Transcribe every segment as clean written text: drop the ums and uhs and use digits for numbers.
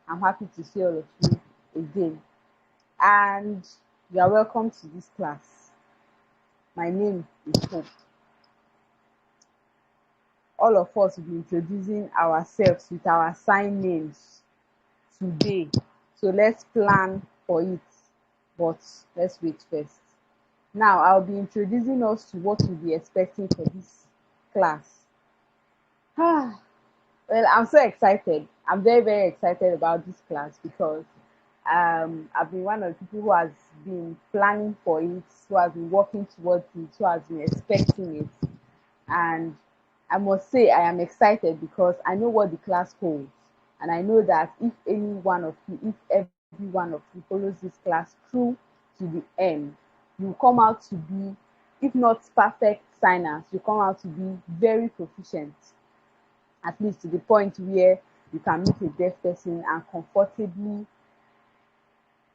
I'm happy to see all of you again. And you are welcome to this class. My name is Hope. All of us will be introducing ourselves with our sign names today. So let's plan for it. But let's wait first. Now I'll be introducing us to what we'll be expecting for this class. Well, I'm so excited. I'm very, very excited about this class because I've been one of the people who has been planning for it, who has been working towards it, who has been expecting it. And I must say, I am excited because I know what the class holds. And I know that if any one of you, if every one of you follows this class through to the end, you come out to be, if not perfect signers, you come out to be very proficient, at least to the point where you can meet a deaf person and comfortably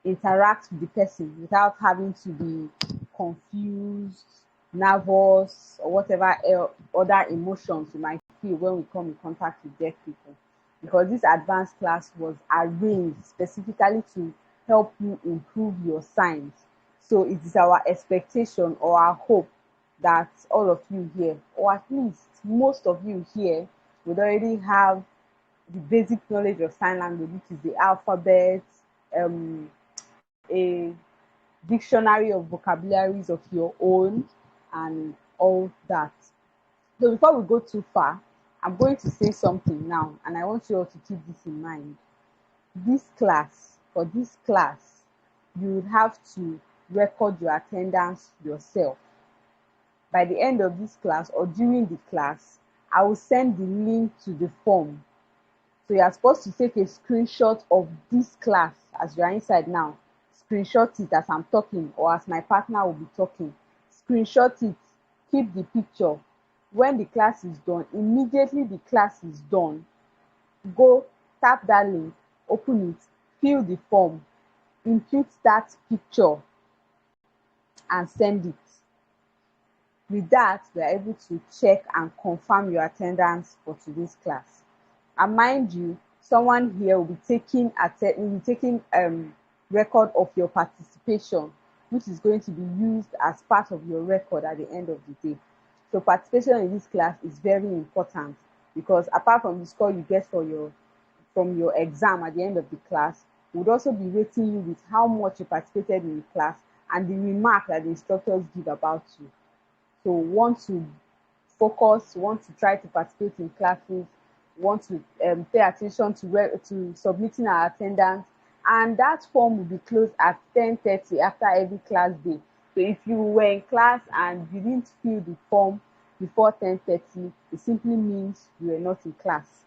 interact with the person without having to be confused, nervous, or whatever other emotions you might feel when we come in contact with deaf people. Because this advanced class was arranged specifically to help you improve your signs. So it is our expectation or our hope that all of you here, or at least most of you here, would already have the basic knowledge of sign language, which is the alphabet, um, a dictionary of vocabularies of your own, and all that. So before we go too far, I'm going to say something now, and I want you all to keep this in mind. For this class, you would have to record your attendance yourself. By the end of this class or during the class, I will send the link to the form. So you are supposed to take a screenshot of this class as you are inside now. Screenshot it as I'm talking or as my partner will be talking. Screenshot it, keep the picture. When the class is done, immediately the class is done, go tap that link, open it, fill the form, input that picture, and send it. With that, we are able to check and confirm your attendance for today's class. And mind you, someone here will be taking record of your participation, which is going to be used as part of your record at the end of the day. So participation in this class is very important because apart from the score you get from your exam at the end of the class, we would also be rating you with how much you participated in the class and the remark that the instructors give about you. So want to focus, want to try to participate in classes, want to pay attention to submitting our attendance, and that form will be closed at 10:30 after every class day. So if you were in class and you didn't fill the form before 10:30, it simply means you were not in class.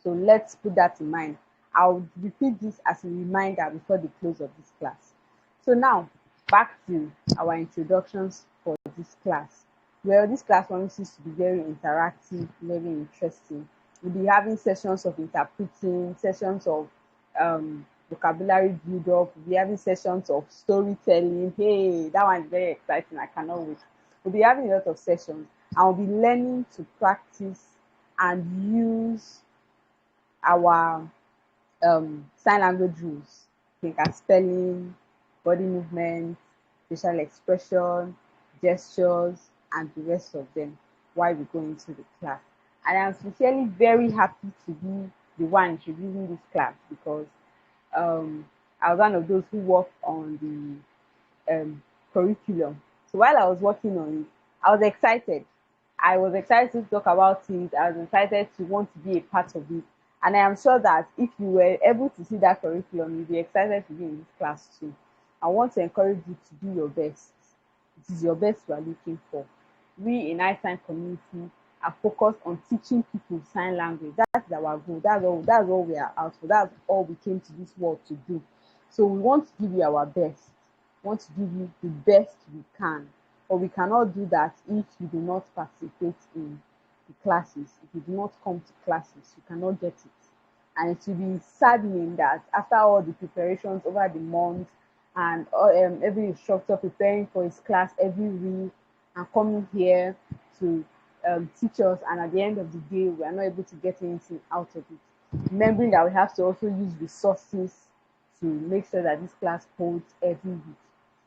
So let's put that in mind. I'll repeat this as a reminder before the close of this class. So now, back to our introductions for this class. Well, this class promises to be very interactive, very interesting. We'll be having sessions of interpreting, sessions of vocabulary build up, we'll be having sessions of storytelling. Hey, that one is very exciting. I cannot wait. We'll be having a lot of sessions and we'll be learning to practice and use our sign language rules. Think as spelling, body movement, facial expression, gestures, and the rest of them while we go into the class. And I'm sincerely very happy to be the one introducing this class because I was one of those who worked on the curriculum. So while I was working on it, I was excited. I was excited to talk about it. I was excited to want to be a part of it. And I am sure that if you were able to see that curriculum, you'll be excited to be in this class too. I want to encourage you to do your best. It is your best we are looking for. We in I-Sign community are focused on teaching people sign language. That's our goal. That's all we are out for. That's all we came to this world to do. So we want to give you our best. We want to give you the best we can. But we cannot do that if you do not participate in the classes. If you do not come to classes, you cannot get it. And it will be saddening that after all the preparations over the month and every instructor preparing for his class every week and coming here to teach us, and at the end of the day, we are not able to get anything out of it. remembering that we have to also use resources to make sure that this class holds every week.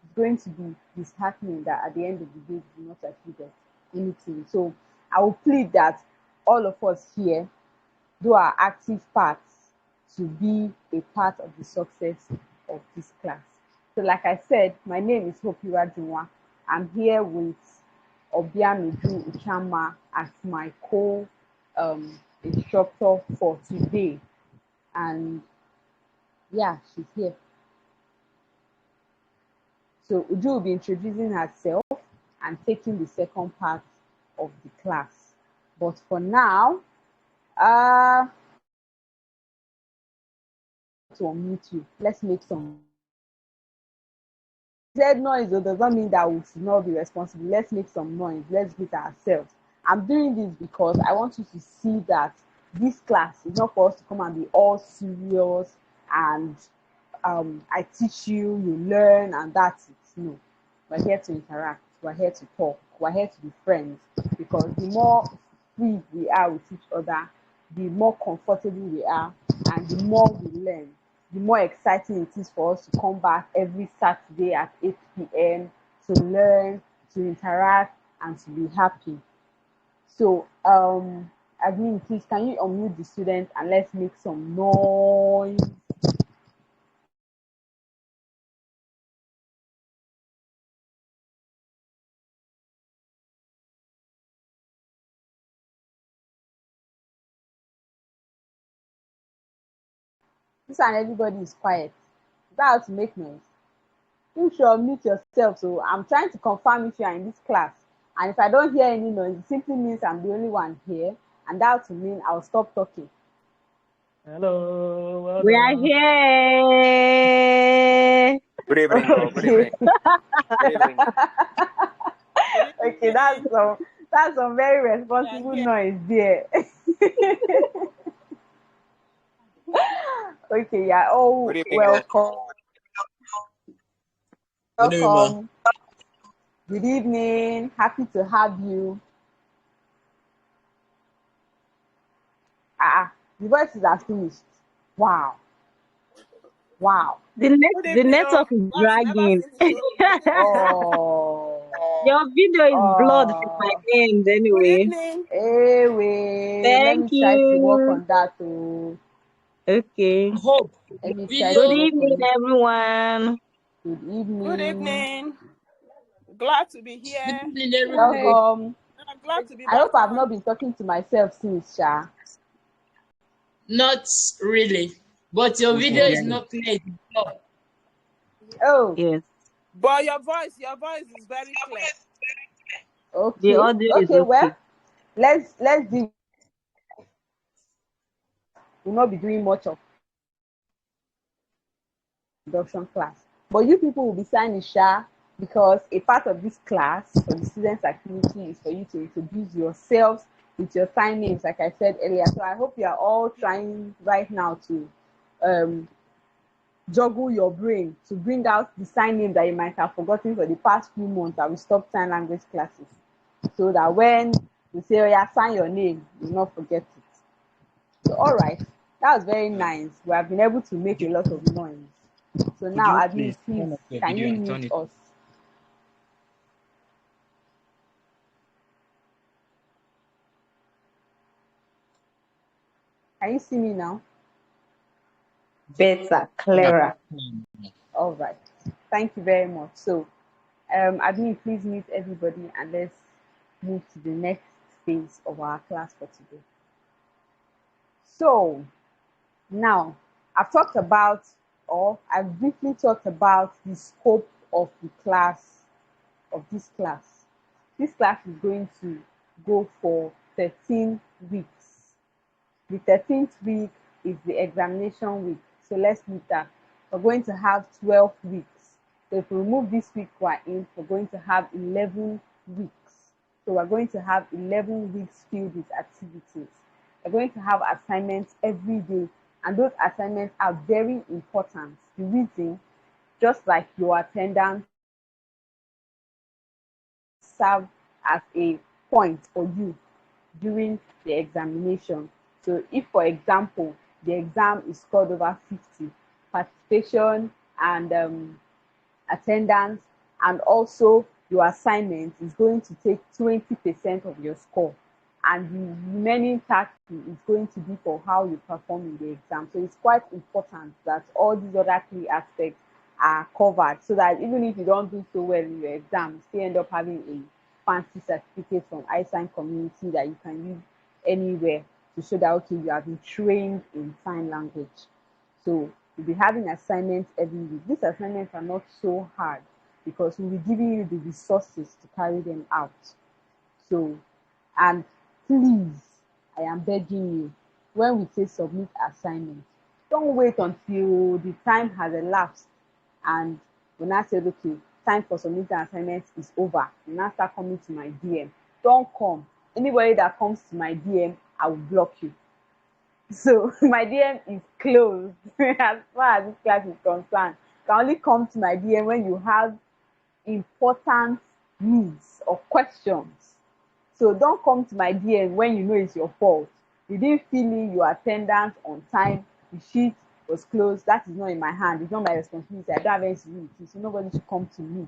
It's going to be disheartening that at the end of the day we do not achieve anything. So I will plead that all of us here do our active parts to be a part of the success of this class. So like I said, my name is Hope Junwa. I'm here with Obianuju Uchama as my instructor for today. And yeah, she's here. So Uju will be introducing herself and taking the second part of the class. But for now, to unmute you, let's make some said noise, though, does not mean that we should not be responsible. Let's make some noise. Let's beat ourselves. I'm doing this because I want you to see that this class is not for us to come and be all serious and I teach you, you learn, and that's it. No, we're here to interact. We're here to talk. We're here to be friends because the more free we are with each other, the more comfortable we are, and the more we learn, the more exciting it is for us to come back every Saturday at 8 p.m. to learn, to interact, and to be happy. So, admin, please, can you unmute the students and let's make some noise? This and everybody is quiet. Is that how to make noise? You should unmute yourself. So I'm trying to confirm if you are in this class. And if I don't hear any noise, it simply means I'm the only one here. And that will mean I'll stop talking. Hello. Well We are here. Good evening. Okay. Good evening. Good evening. Okay, that's some very responsible noise there. Okay, yeah. Oh, Good evening. welcome. Good evening, Welcome. Good evening. Happy to have you. The voices are finished. Wow. Wow. The network is dragging. Oh. Your video is blurred from my end anyway. Anyway, let Thank me try to work you. on that. Oh. Okay. Hope. Let me try Video. to Good work evening, on it. everyone. Good evening. Good evening. Glad to be here. Good evening, everyone. Welcome. I'm glad to be I back hope I've on. not been talking to myself since, Sha. Not really, but your video is not clear. Oh, Yes. But your voice is very clear. okay. The audio is Okay, okay. well, let's do. We'll not be doing much of production class, but you people will be signing, Sha, because a part of this class or the students' activity is for you to introduce yourselves with your sign names, like I said earlier. So I hope you are all trying right now to juggle your brain to bring out the sign name that you might have forgotten for the past few months that we stopped sign language classes, so that when we say, oh yeah, sign your name, you'll not forget it. So all right, that was very nice. We have been able to make a lot of noise. So now, admin, please, can you mute us? Can you see me now? Better, clearer. All right. Thank you very much. So, admin, please mute everybody and let's move to the next phase of our class for today. So, now I've talked about, or I've briefly talked about the scope of the class, of this class. This class is going to go for 13 weeks. The 13th week is the examination week. So let's look at, we're going to have 12 weeks. So if we remove this week we're in, we're going to have 11 weeks. So we're going to have 11 weeks filled with activities. We're going to have assignments every day, and those assignments are very important. The reason, just like your attendance, serve as a point for you during the examination. So if, for example, the exam is scored over 50. Participation and attendance, and also your assignment is going to take 20% of your score, and the remaining 30 is going to be for how you perform in the exam. So it's quite important that all these other three aspects are covered, so that even if you don't do so well in your exam, you still end up having a fancy certificate from iSign community that you can use anywhere to show that okay, you have been trained in sign language. So we'll be having assignments every week. These assignments are not so hard because we'll be giving you the resources to carry them out. So, and please, I am begging you, when we say submit assignment, don't wait until the time has elapsed and when I said, okay, time for submitting assignments is over, you now start coming to my DM. Don't come. Anybody that comes to my DM, I will block you. So my DM is closed as far as this class is concerned. You can only come to my DM when you have important needs or questions. So don't come to my DM when you know it's your fault. You didn't fill in your attendance on time, the sheet was closed. That is not in my hand. It's not my responsibility. I don't have anything to do with it. So nobody should come to me.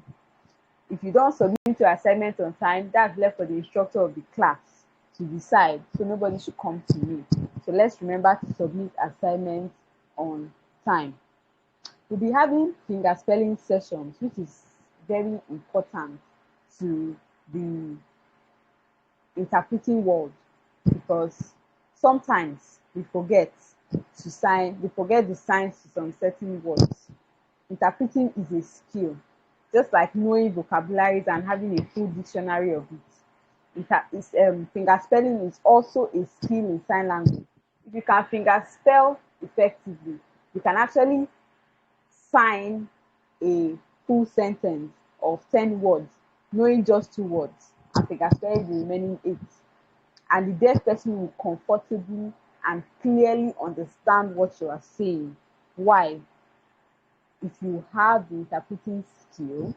If you don't submit your assignment on time, that's left for the instructor of the class to decide. So nobody should come to me. So let's remember to submit assignments on time. We'll be having finger spelling sessions, which is very important to the interpreting world, because sometimes we forget to sign, we forget the signs to some certain words. Interpreting is a skill, just like knowing vocabularies and having a full dictionary of it. Finger spelling is also a skill in sign language. If you can finger spell effectively, you can actually sign a full sentence of 10 words, knowing just 2 words, and finger spell the remaining 8. And the deaf person will comfortably and clearly understand what you are saying. Why? If you have the interpreting skill,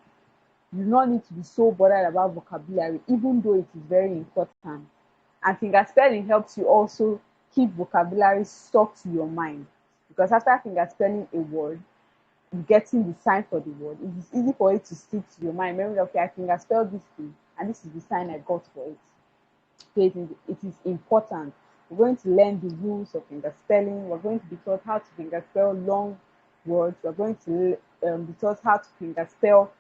you do not need to be so bothered about vocabulary, even though it is very important. And finger spelling helps you also keep vocabulary stuck to your mind, because after finger spelling a word, getting the sign for the word, it is easy for it to stick to your mind. Remember, okay, I finger spelled this thing, and this is the sign I got for it. So it is important. We're going to learn the rules of finger spelling. We're going to be taught how to finger spell long words. We're going to be taught how to finger spell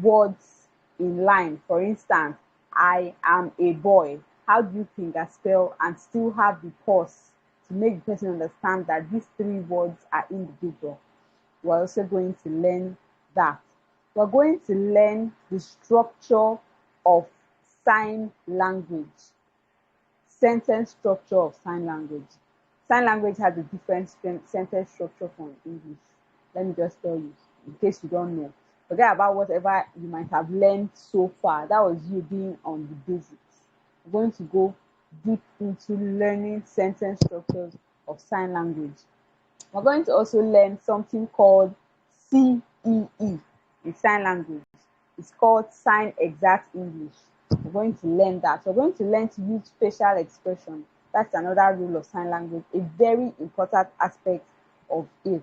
words in line. For instance, I am a boy. How do you finger spell and still have the pause to make the person understand that these 3 words are individual? We're also going to learn that. We're going to learn the structure of sign language, sentence structure of sign language. Sign language has a different sentence structure from English. Let me just tell you, in case you don't know. Forget about whatever you might have learned so far. That was you being on the basics. We're going to go deep into learning sentence structures of sign language. We're going to also learn something called CEE in sign language. It's called Sign Exact English. We're going to learn that. We're going to learn to use facial expression. That's another rule of sign language, a very important aspect of it.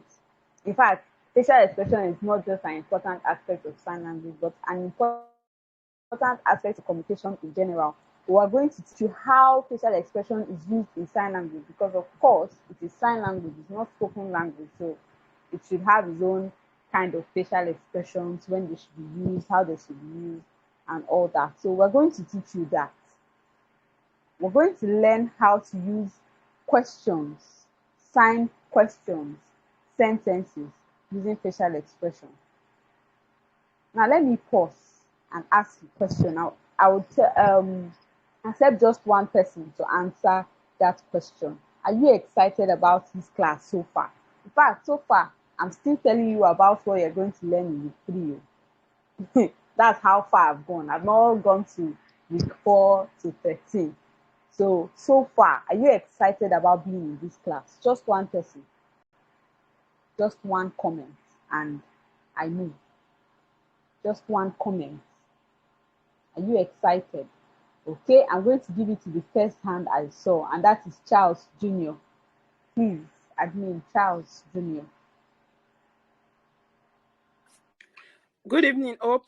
In fact, facial expression is not just an important aspect of sign language, but an important aspect of communication in general. We are going to teach you how facial expression is used in sign language, because of course it is sign language, it's not spoken language, so it should have its own kind of facial expressions, when they should be used, how they should be used, and all that. So we're going to teach you that. We're going to learn how to use questions, sign questions, sentences using facial expression. Now let me pause and ask a question. I would accept just one person to answer that question. Are you excited about this class so far? In fact, so far, I'm still telling you about what you're going to learn in week 3. That's how far I've gone. I've not gone to week 4 to 13. So far, are you excited about being in this class? Just one person. Just one comment, and I move. Just one comment. Are you excited? Okay, I'm going to give it to the first hand I saw, and that is Charles Jr. Please, Admin Charles Jr. Good evening, Hope.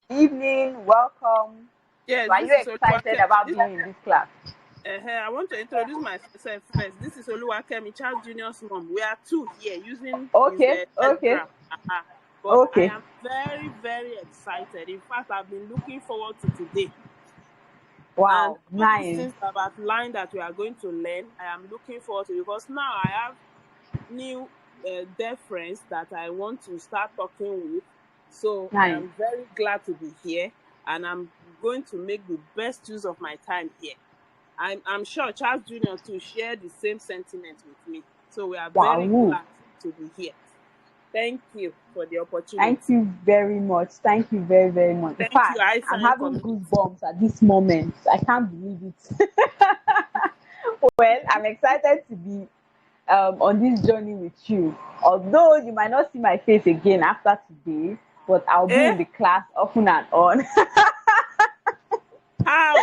Evening, welcome. Yes, So are this you is excited Oluwakemi. about being in this class? I want to introduce myself first. This is Oluwakemi, Charles Jr.'s mom. We are two here using his Okay, okay, Telegram. But I okay. am very, very excited. In fact, I've been looking forward to today. And Wow, all these nice. things I've outlined that we are going to learn, I am looking forward to, because now I have new deaf friends that I want to start talking with. So I Nice. am very glad to be here, and I'm going to make the best use of my time here. I'm sure Charles Jr. too share the same sentiment with me. So we are very Wow. glad to be here. Thank you for the opportunity. Thank you very much. Thank you very, very much. In Thank fact, you, I'm having community. goosebumps at this moment. I can't believe it. Well, I'm excited to be on this journey with you. Although you might not see my face again after today, but I'll be in the class often and on. How?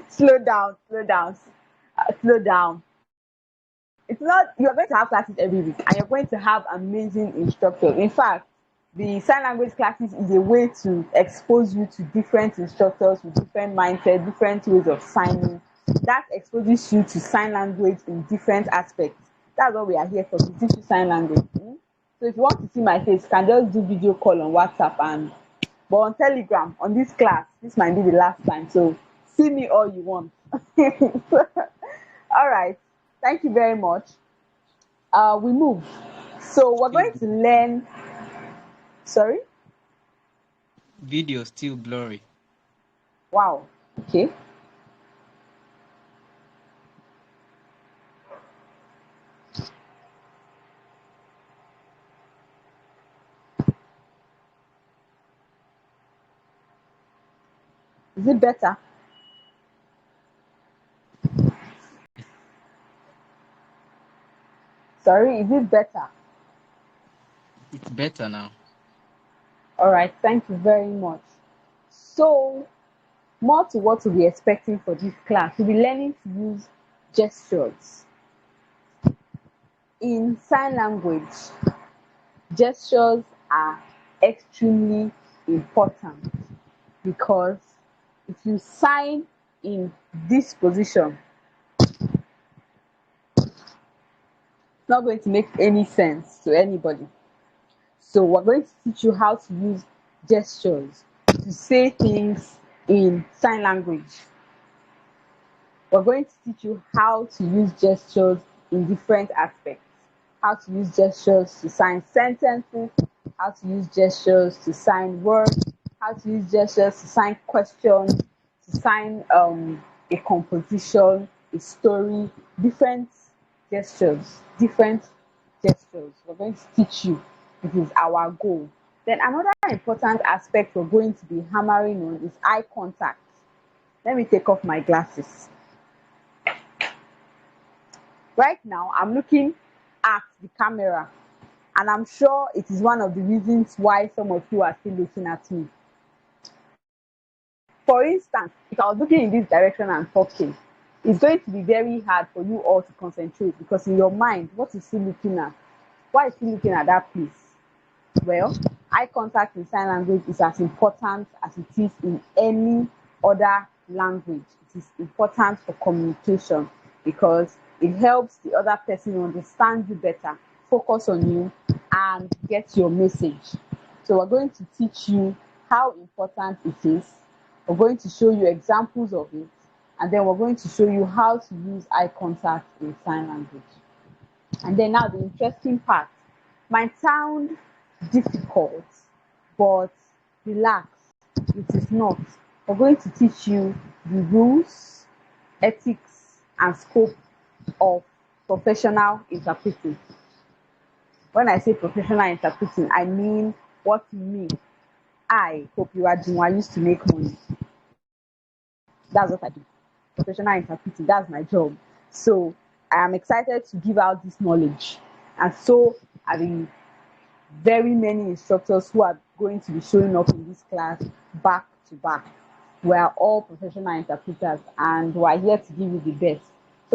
Slow down, slow down, slow down. It's not, you're going to have classes every week and you're going to have amazing instructors. In fact, the sign language classes is a way to expose you to different instructors with different mindset, different ways of signing. That exposes you to sign language in different aspects. That's what we are here for, to teach you sign language. So if you want to see my face, you can just do video call on WhatsApp, and but on Telegram, on this class, this might be the last time. So see me all you want. All right. Thank you very much. We move. So we're going to learn. Sorry? Video still blurry. Wow. Okay. Is it better? Sorry, is it better? It's better now. All right. Thank you very much. So, more to what we'll be expecting for this class, we'll be learning to use gestures. In sign language, gestures are extremely important, because if you sign in this position, it's not going to make any sense to anybody. So we're going to teach you how to use gestures to say things in sign language. We're going to teach you how to use gestures in different aspects. How to use gestures to sign sentences, how to use gestures to sign words, how to use gestures to sign questions, to sign a composition, a story, different gestures, different gestures. We're going to teach you. It is our goal. Then another important aspect we're going to be hammering on is eye contact. Let me take off my glasses. Right now, I'm looking at the camera, and I'm sure it is one of the reasons why some of you are still looking at me. For instance, if I was looking in this direction and talking, it's going to be very hard for you all to concentrate, because in your mind, what is he looking at? Why is he looking at that place? Well, eye contact in sign language is as important as it is in any other language. It is important for communication, because it helps the other person understand you better, focus on you, and get your message. So we're going to teach you how important it is. We're going to show you examples of it, and then we're going to show you how to use eye contact in sign language. And then now the interesting part might sound difficult, but relax, it is not. We're going to teach you the rules, ethics, and scope of professional interpreting. When I say professional interpreting, I mean what me, I, Hope Oluwadimọ, used to make money. That's what I do. Professional interpreting, that's my job. So I am excited to give out this knowledge, and so are the very many instructors who are going to be showing up in this class back to back. We are all professional interpreters, and we are here to give you the best.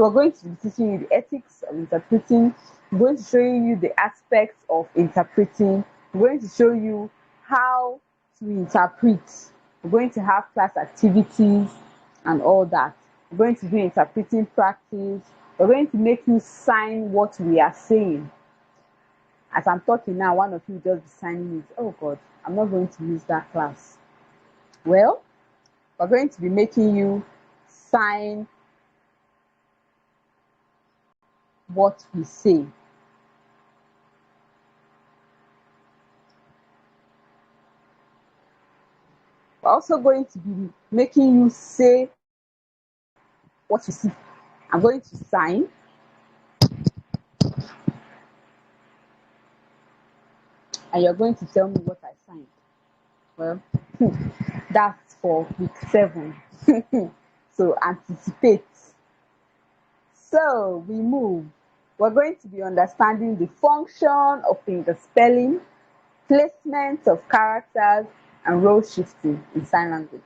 So we're going to be teaching you the ethics of interpreting. We're going to show you the aspects of interpreting. We're going to show you how to interpret. We're going to have class activities and all that. We're going to do interpreting practice. We're going to make you sign what we are saying. As I'm talking now, one of you just be signing it. Oh God, I'm not going to miss that class. Well, we're going to be making you sign what we say. We're also going to be making you say what you see. I'm going to sign. And you're going to tell me what I signed. Well, that's for week 7. So anticipate. So we move. We're going to be understanding the function of finger spelling, placement of characters, and role shifting in sign language.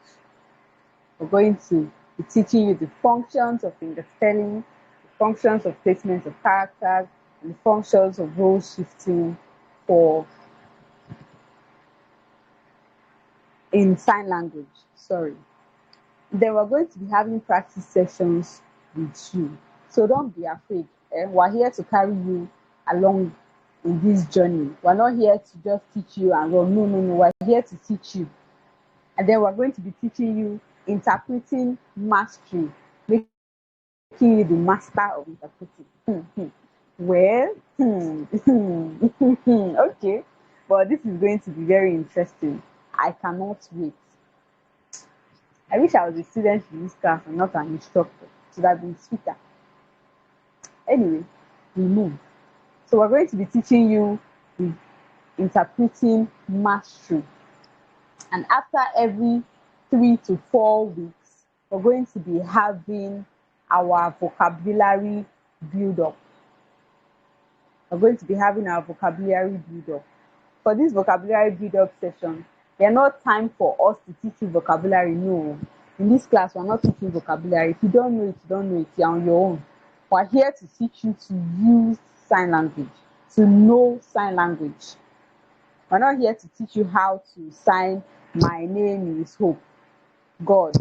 We're going to be teaching you the functions of finger spelling, the functions of placement of characters, and the functions of role shifting in sign language. Sorry. Then we're going to be having practice sessions with you. So don't be afraid. We're here to carry you along in this journey. We're not here to just teach you and run. No. We're here to teach you. And then we're going to be teaching you interpreting mastery, making you the master of interpreting. Well, okay. But this is going to be very interesting. I cannot wait. I wish I was a student in this class and not an instructor. It would have been sweeter. Anyway, we move. So we're going to be teaching you the interpreting mastery. And after every 3 to 4 weeks, we're going to be having our vocabulary build-up. We're going to be having our vocabulary build-up. For this vocabulary build-up session, there's not time for us to teach you vocabulary. No. In this class, we're not teaching vocabulary. If you don't know it, you don't know it. You're on your own. We're here to teach you to use sign language, to know sign language. We're not here to teach you how to sign my name is Hope, God,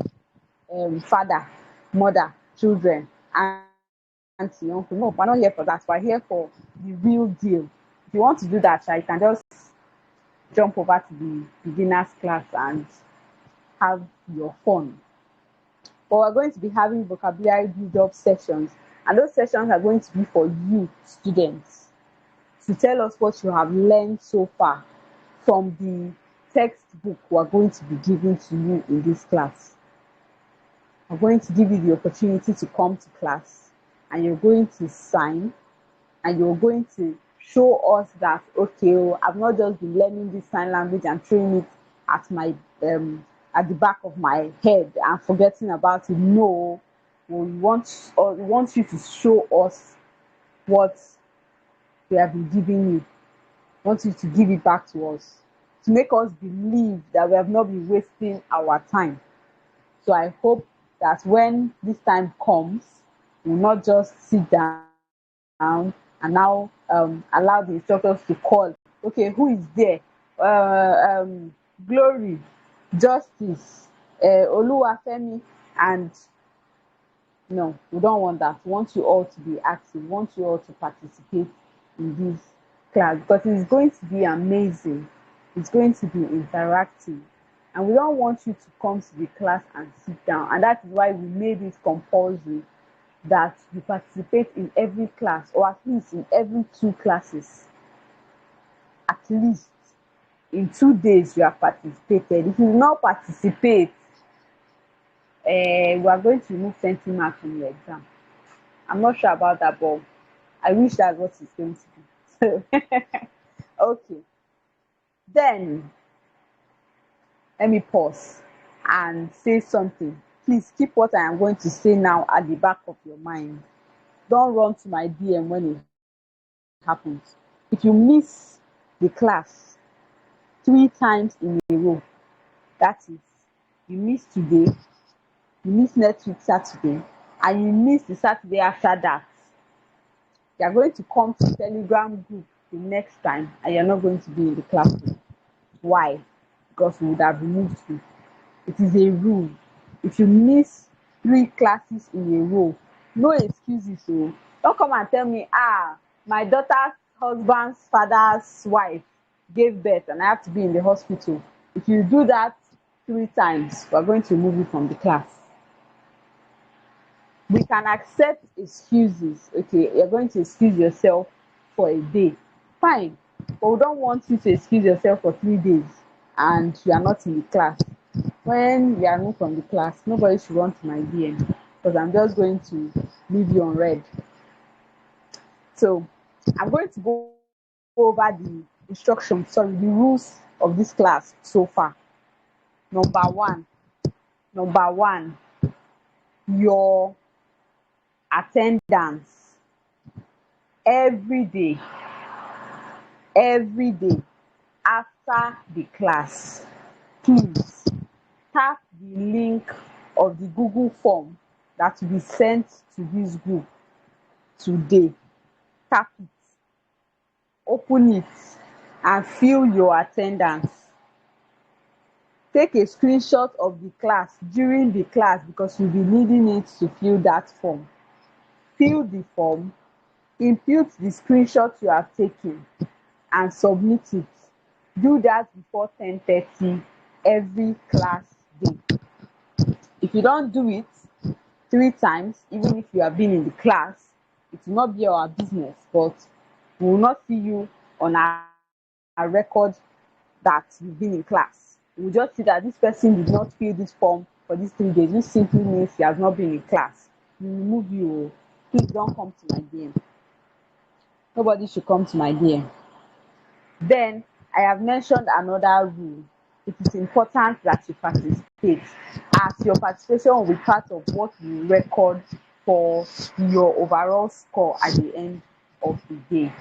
father, mother, children, auntie, uncle. No, we're not here for that. We're here for the real deal. If you want to do that, you can just jump over to the beginners class and have your fun. But we're going to be having vocabulary build-up sessions, and those sessions are going to be for you students to tell us what you have learned so far from the textbook we're going to be giving to you in this class. We're going to give you the opportunity to come to class, and you're going to sign, and you're going to show us that, okay, I've not just been learning this sign language and throwing it at my at the back of my head and forgetting about it. No, we want you to show us what we have been giving you. We want you to give it back to us, to make us believe that we have not been wasting our time. So I hope that when this time comes, we'll not just sit down and now allow the instructors to call. Okay, who is there? Glory, Justice, Oluwafemi, and no, we don't want that. We want you all to be active. We want you all to participate in this class because it's going to be amazing. It's going to be interactive. And we don't want you to come to the class and sit down. And that is why we made it compulsory that you participate in every class, or at least in every 2 classes. At least in 2 days you have participated. If you do not participate, we are going to remove 20 marks from your exam. I'm not sure about that, but I wish that's what it's going to be. Okay. Then let me pause and say something. Please keep what I am going to say now at the back of your mind. Don't run to my DM when it happens. If you miss the class 3 times in a row, that is, you miss today, you miss next week Saturday, and you miss the Saturday after that, you are going to come to Telegram group the next time and you're not going to be in the classroom. Why? Because we would have removed you. It is a rule. If you miss 3 classes in a row, no excuses. So don't come and tell me, my daughter's husband's father's wife gave birth and I have to be in the hospital. If you do that 3 times, we're going to remove you from the class. We can accept excuses. Okay, you're going to excuse yourself for a day. Fine. But we don't want you to excuse yourself for 3 days and you are not in the class. When you are removed from the class, nobody should run to my DM because I'm just going to leave you on red. So I'm going to go over the the rules of this class so far. Number one, your attendance every day after the class. Please tap the link of the Google form that will be sent to this group today. Tap it, open it, and fill your attendance. Take a screenshot of the class during the class because you'll be needing it to fill that form. Fill the form, input the screenshot you have taken, and submit it. Do that before 10:30 every class day. If you don't do it 3 times, even if you have been in the class, it will not be our business, but we will not see you on our record that you've been in class. We will just see that this person did not fill this form for these 3 days, which simply means he has not been in class. We will remove you. Please don't come to my DM. Nobody should come to my DM. Then I have mentioned another rule. It is important that you participate, as your participation will be part of what you record for your overall score at the end of the day.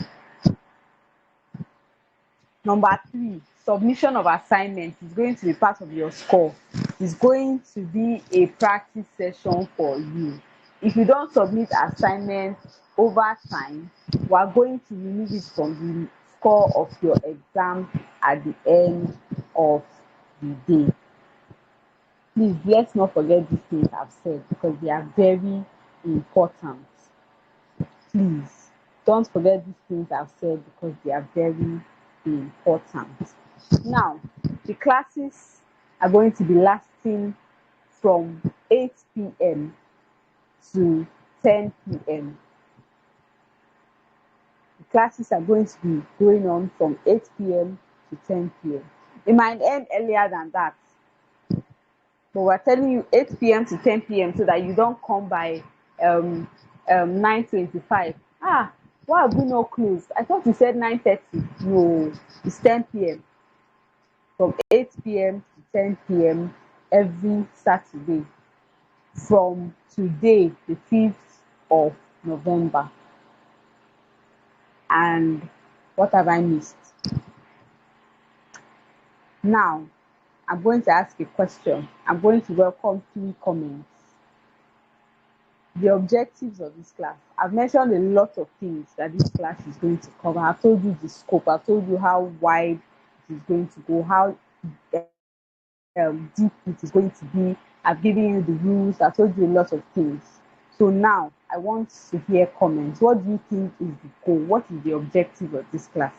Number 3, submission of assignments is going to be part of your score. It's going to be a practice session for you. If you don't submit assignments over time, we are going to remove it from the score of your exam at the end of the day. Please, let's not forget these things I've said because they are very important. Please, don't forget these things I've said because they are very important. Now, the classes are going to be lasting from 8 p.m. to 10 p.m. The classes are going to be going on from 8 p.m. to 10 p.m. It might end earlier than that, but we're telling you 8 p.m. to 10 p.m. so that you don't come by 9:25. Why have we not closed? I thought you said 9:30. No, it's 10 p.m. From 8 p.m. to 10 p.m. every Saturday from today, the 5th of November. And what have I missed? Now, I'm going to ask a question. I'm going to welcome 3 comments. The objectives of this class. I've mentioned a lot of things that this class is going to cover. I've told you the scope. I've told you how wide it is going to go, how deep it is going to be. I've given you the rules. I've told you a lot of things. So now I want to hear comments. What do you think is the goal? What is the objective of this class?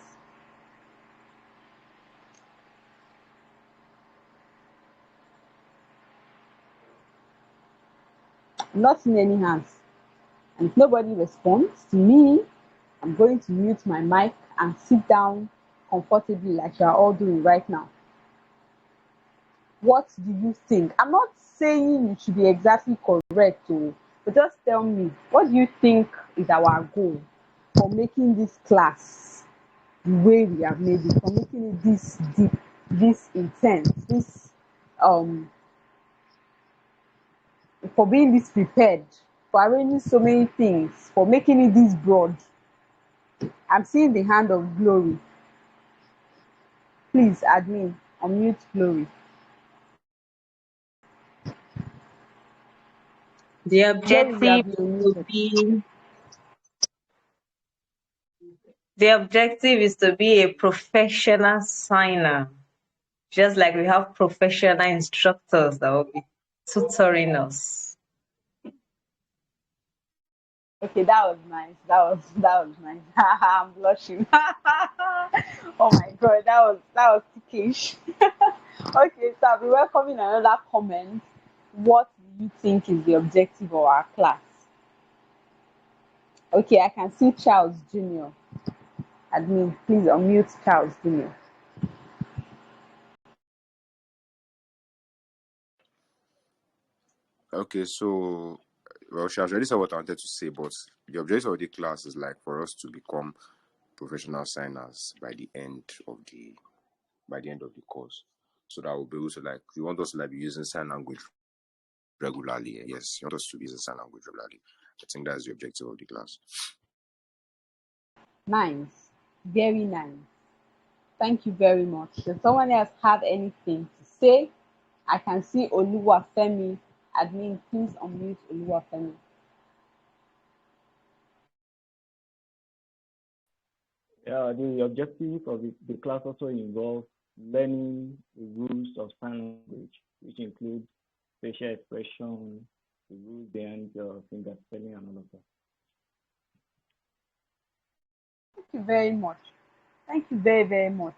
I'm not seeing any hands. And if nobody responds to me, I'm going to mute my mic and sit down comfortably like you are all doing right now. What do you think? I'm not saying you should be exactly correct, but just tell me, what do you think is our goal for making this class the way we have made it, for making it this deep, this intense, this for being this prepared, for arranging so many things, for making it this broad? I'm seeing the hand of Glory. Please, admin, unmute Glory. The Glory, you have objective been to muted. be the objective is to be a professional signer, just like we have professional instructors that will be tutoring us. Okay, that was nice. That was nice. I'm blushing. Oh my god, that was ticklish. Okay, so I'll be welcoming another comment. What do you think is the objective of our class? Okay, I can see Charles Jr. Admin, please unmute Charles Jr. Okay, so well, she has already said what I wanted to say, but the objective of the class is like for us to become professional signers by the end of the course. So that we'll be able to like we want us to like be using sign language regularly. Yes, you want us to be using sign language regularly. I think that's the objective of the class. Nice. Very nice. Thank you very much. Does someone else have anything to say? I can see Oluwafemi. Admin, please unmute Oluwafemi. Yeah, the objective of the class also involves learning the rules of sign language, which include facial expression, the rules behind finger spelling, and all of that. Thank you very much. Thank you very, very much.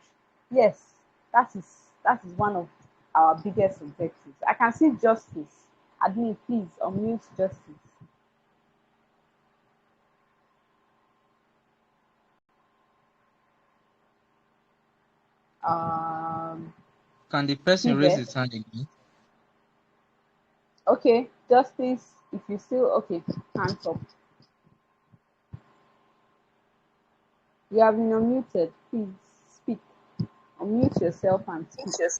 Yes, that is one of our biggest objectives. I can see Justice. Admin, please unmute Justice. Can the person He's raise there. his hand again? Okay, Justice, if you still okay, hands up. You have been unmuted. Please speak. Unmute yourself and speak.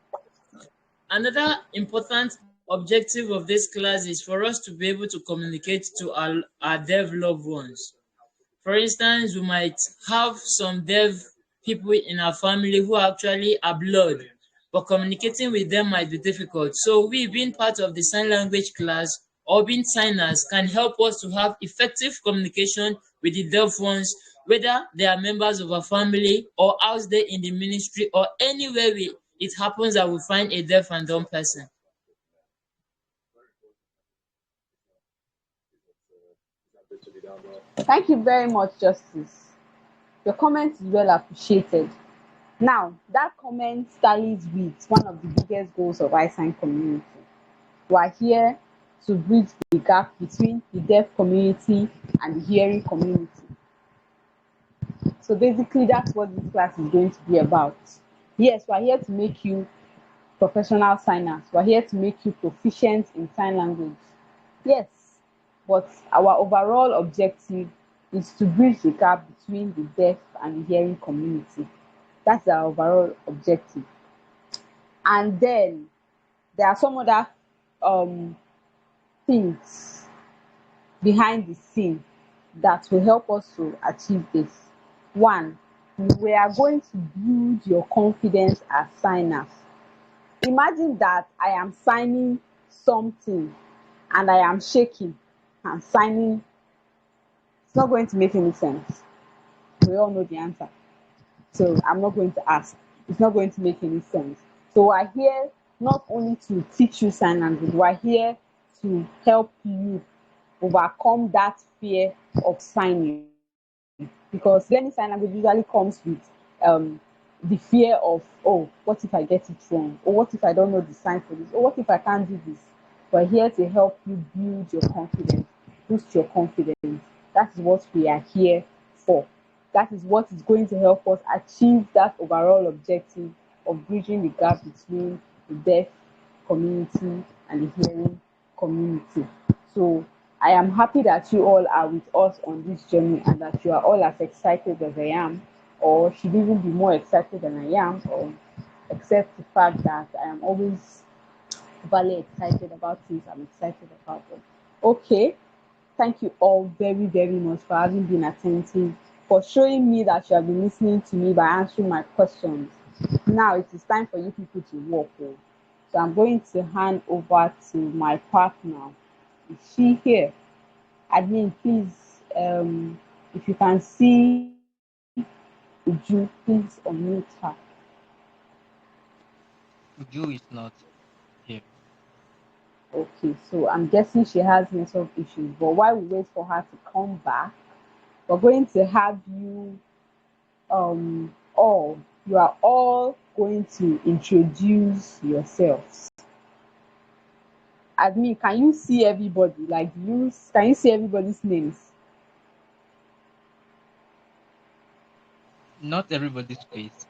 Another important objective of this class is for us to be able to communicate to our deaf loved ones. For instance, we might have some deaf people in our family who actually are blood, but communicating with them might be difficult. So we, being part of the sign language class or being signers, can help us to have effective communication with the deaf ones, whether they are members of our family or out there in the ministry or anywhere it happens that we find a deaf and dumb person. Thank you very much, Justice. Your comment is well appreciated. Now, that comment tallies with one of the biggest goals of iSign community. We are here to bridge the gap between the deaf community and the hearing community. So basically, that's what this class is going to be about. Yes, we are here to make you professional signers. We are here to make you proficient in sign language. Yes, but our overall objective is to bridge the gap between the deaf and the hearing community. That's our overall objective. And then there are some other things behind the scene that will help us to achieve this. One, we are going to build your confidence as signers. Imagine that I am signing something and I am shaking and signing. It's not going to make any sense. We all know the answer. So I'm not going to ask. It's not going to make any sense. So we're here not only to teach you sign language, we're here to help you overcome that fear of signing. Because learning sign language usually comes with the fear of, oh, what if I get it wrong? Or what if I don't know the sign for this? Or what if I can't do this? We're here to help you build your confidence, boost your confidence. That is what we are here for. That is what is going to help us achieve that overall objective of bridging the gap between the deaf community and the hearing community. So I am happy that you all are with us on this journey and that you are all as excited as I am, or should even be more excited than I am, or except the fact that I am always overly excited about things I'm excited about them. Okay, thank you all very, very much for having been attentive, for showing me that you have been listening to me by answering my questions. Now it is time for you people to work. So I'm going to hand over to my partner, Is she here? Admin, please, if you can see Uju, please unmute her. Uju is not here. Okay, so I'm guessing she has network issues. But while we wait for her to come back, we're going to have you all. You are all going to introduce yourselves. Admin, can you see everybody? Like, can you see everybody's names? Not everybody's face.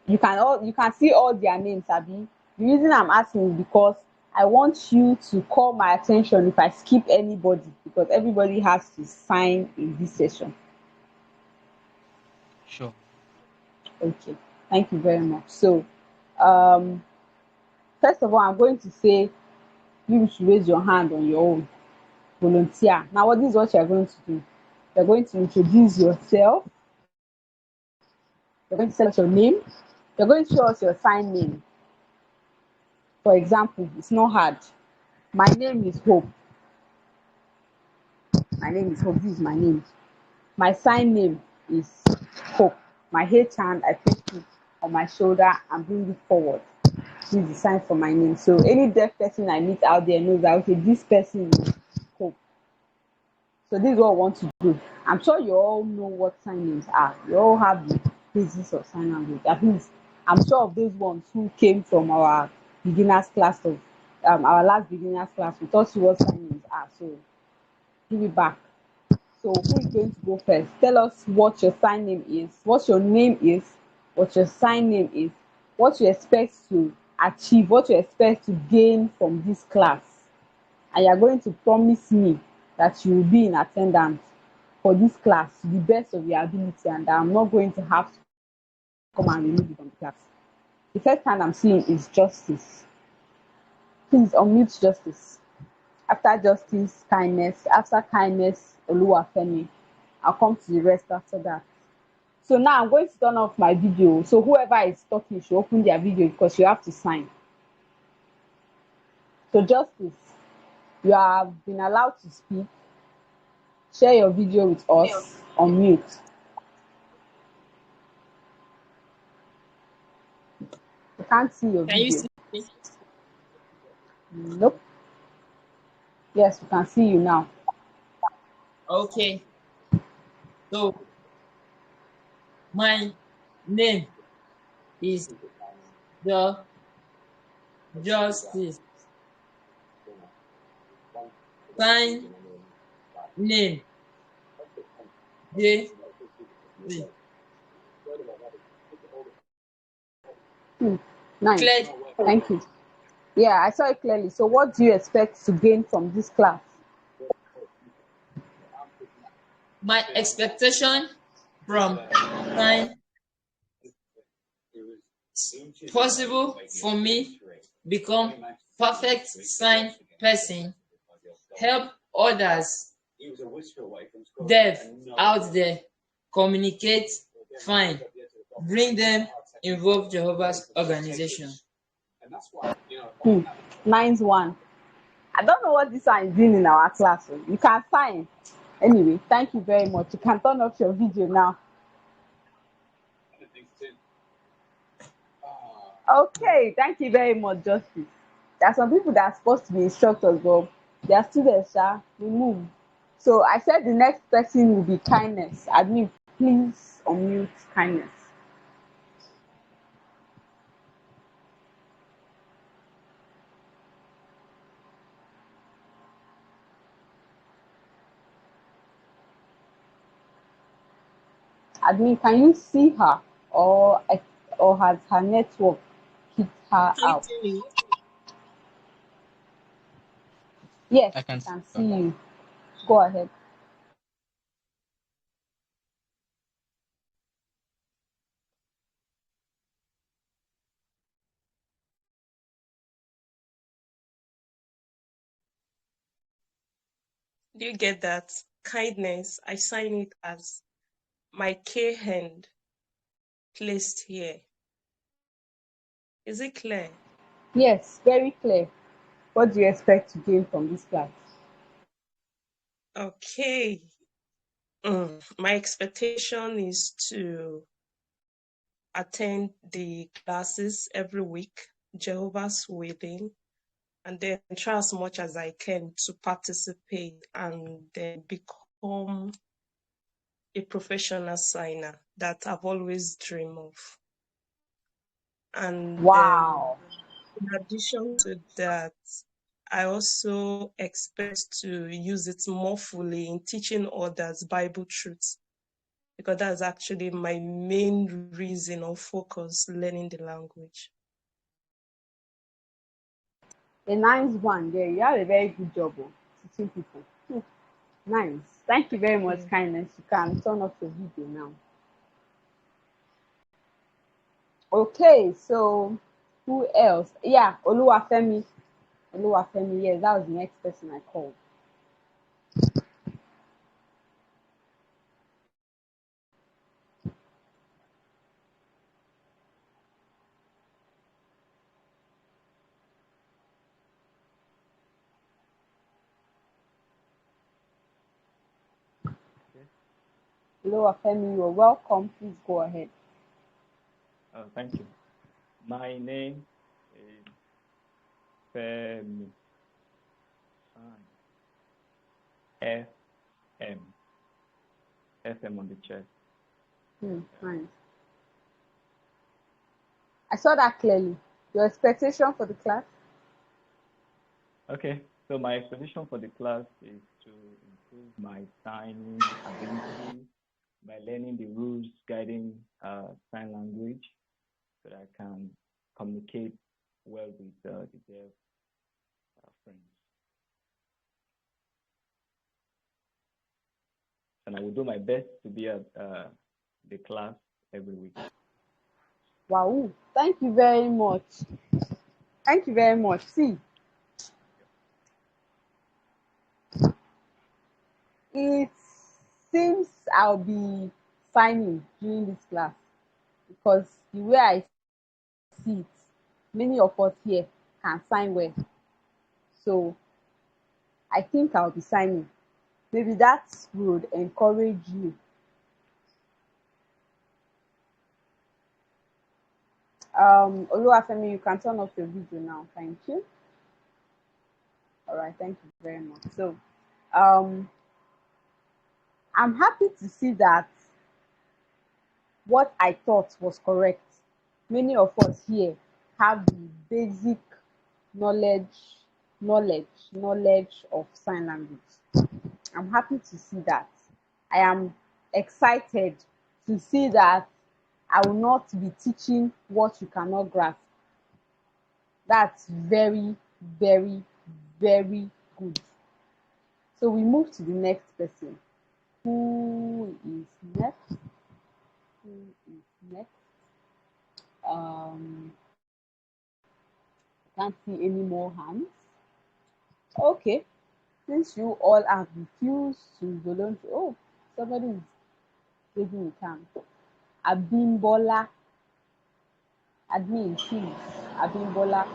You can see all their names, Abi. The reason I'm asking is because I want you to call my attention if I skip anybody, because everybody has to sign in this session. Sure. Okay, thank you very much. So, first of all, I'm going to say you should raise your hand on your own. Volunteer. Now, this is what you're going to do. You're going to introduce yourself. You're going to tell us your name. You're going to show us your sign name. For example, it's not hard. My name is Hope. My name is Hope. This is my name. My sign name is Hope. My right hand, I place it on my shoulder and bring it forward. This is the sign for my name. So any deaf person I meet out there knows that, okay, this person is Hope. So this is what I want to do. I'm sure you all know what sign names are. You all have the basis of sign language. At least I'm sure of those ones who came from our beginners class of our last beginners class. We taught you what sign names are. So give it back. So who is going to go first? Tell us what your sign name is, what your name is, what your sign name is, what you expect to achieve, what you expect to gain from this class. And you are going to promise me that you will be in attendance for this class to the best of your ability, and I'm not going to have to come and remove you from the class. The first hand I'm seeing is Justice. Please unmute Justice. After Justice, Kindness. After Kindness, Oluwafemi. I'll come to the rest after that. So now I'm going to turn off my video. So whoever is talking should open their video because you have to sign. So Justice, you have been allowed to speak. Share your video with us on mute. I can't see your Can you video. see me? Nope. Yes, we can see you now. Okay. So my name is the Justice. Sign name J. Nice. Cleared. Thank you. Yeah, I saw it clearly. So what do you expect to gain from this class? My expectation from sign possible for me become perfect sign person, help others deaf out there communicate fine, bring them involve Jehovah's organization. 9-1. I don't know what this one is doing in our class. You can sign. Anyway, thank you very much. You can turn off your video now. Okay, thank you very much, Justice. There are some people that are supposed to be instructors, but they are students, we move. So I said the next person will be Kindness. Admin, please unmute Kindness. Admin, can you see her, or has her network kicked her out? Yes, I can see you. Go ahead. Do you get that? Kindness, I sign it as my K hand placed here. Is it clear? Yes, very clear. What do you expect to gain from this class? Okay. My expectation is to attend the classes every week, Jehovah's Within, and then try as much as I can to participate and then become a professional signer that I've always dreamed of. And Wow. in addition to that, I also expect to use it more fully in teaching others Bible truths, because that's actually my main reason or focus learning the language. A nice one there. You have a very good job of teaching people. Nice. Thank you very much, Kindness. You can turn off your video now. Okay, so who else? Yeah, Oluwafemi. Oluwafemi, yes, that was the next person I called. Oluwafemi, you are welcome. Please go ahead. Thank you. My name is Femi. FM. FM on the chest. Nice. I saw that clearly. Your expectation for the class? Okay, so my expectation for the class is to improve my signing ability by learning the rules guiding sign language so that I can communicate well with the deaf friends. And I will do my best to be at the class every week. Wow, thank you very much. Thank you very much. See, it seems I'll be signing during this class because the way I see it, many of us here can sign well. So I think I'll be signing. Maybe that would encourage you. Oluwafemi, you can turn off your video now. Thank you. All right, thank you very much. So, I'm happy to see that what I thought was correct. Many of us here have the basic knowledge of sign language. I'm happy to see that. I am excited to see that I will not be teaching what you cannot grasp. That's very, very, very good. So we move to the next person. Who is next? Who is next? Can't see any more hands. Okay, since you all have refused to volunteer, oh, somebody is raising a hand. Abimbola, admin, please. Abimbola.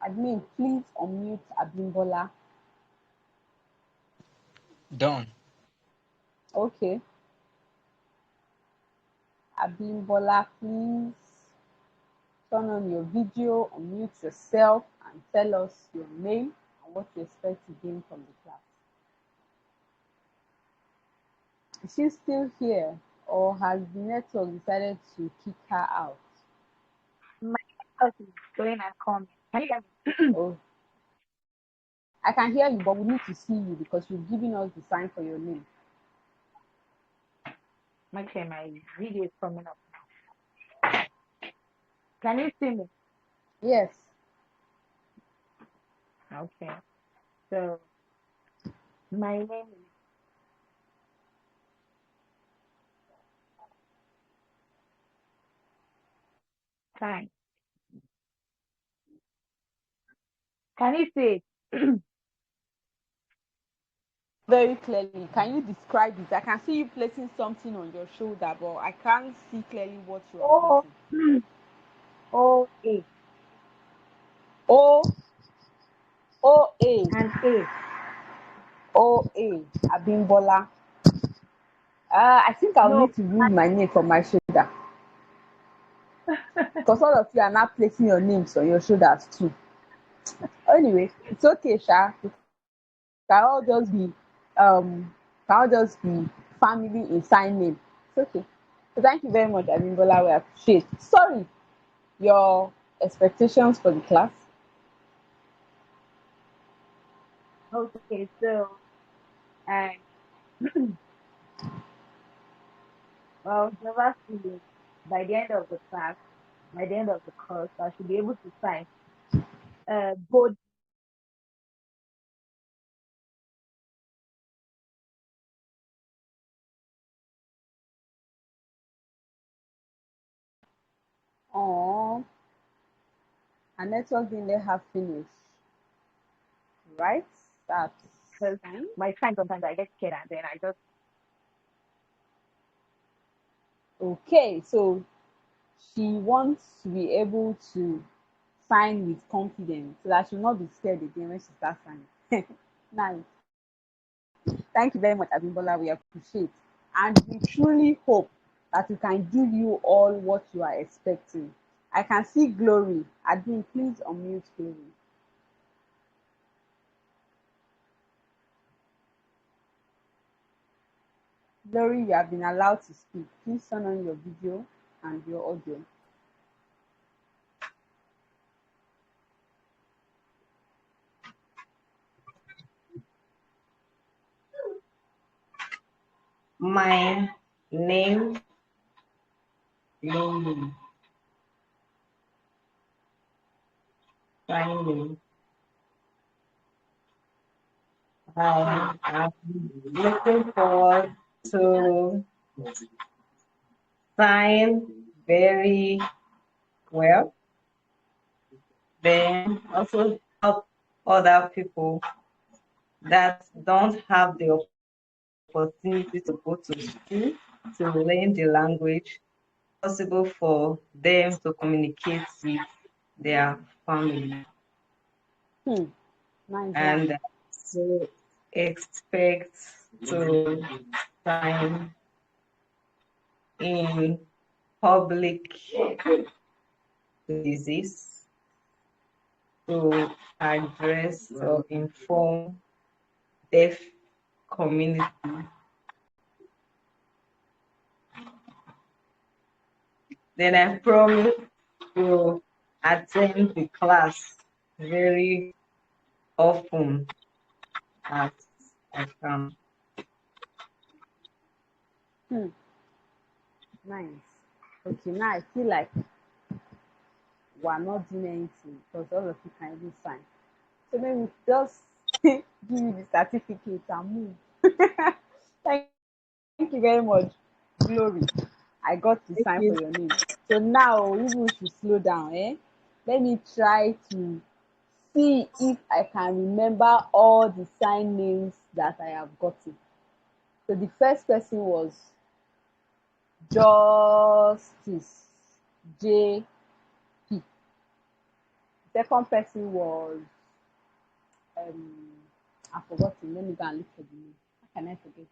Admin, please unmute Abimbola. Done. Okay. Abimbola, please turn on your video, unmute yourself, and tell us your name and what you expect to gain from the class. Is she still here, or has the network decided to kick her out? My network is going and coming. Can you hear me? Oh, I can hear you, but we need to see you because you've given us the sign for your name. Okay, my video is coming up now. Can you see me? Yes. Okay. So my name is Fine. Can you see it? very clearly. Can you describe it? I can see you placing something on your shoulder, but I can't see clearly what you are O placing. O A O O A and A. O A Abimbola. I think I'll No. need to remove my name from my shoulder because all of you are not placing your names on your shoulders too. Anyway, it's okay, Sha. We can all just be family in sign name. It's okay. So thank you very much, Abimbola. We appreciate. Sorry, your expectations for the class. Okay, so well, never see by the end of the class, by the end of the course, I should be able to sign both. Oh, our network didn't let her finish. Right? That's Because fine. my friend sometimes I get scared and then I just Okay, so she wants to be able to sign with confidence so that she'll not be scared again when she starts signing. Nice. Thank you very much, Abimbola. We appreciate. And we truly hope that we can give you all what you are expecting. I can see Glory. Admin, please unmute Glory. Glory, you have been allowed to speak. Please turn on your video and your audio. My name Lily. Signing. I am looking forward to sign very well. Then also help other people that don't have the opportunity to go to school to learn the language, possible for them to communicate with their family. Nice one. And so expect to sign in public disease to address or inform deaf community. Then I promise to attend the class very often as I can. Nice. Okay, now I feel like we're not doing anything because all of you can even sign. So maybe we just give you the certificate and move. Thank you very much, Glory. I got to Thank sign you. for your name. So now we should slow down, eh? Let me try to see if I can remember all the sign names that I have gotten. So the first person was Justice J. P. Second person was I've forgotten. Let me go and look for the name. How can I forget?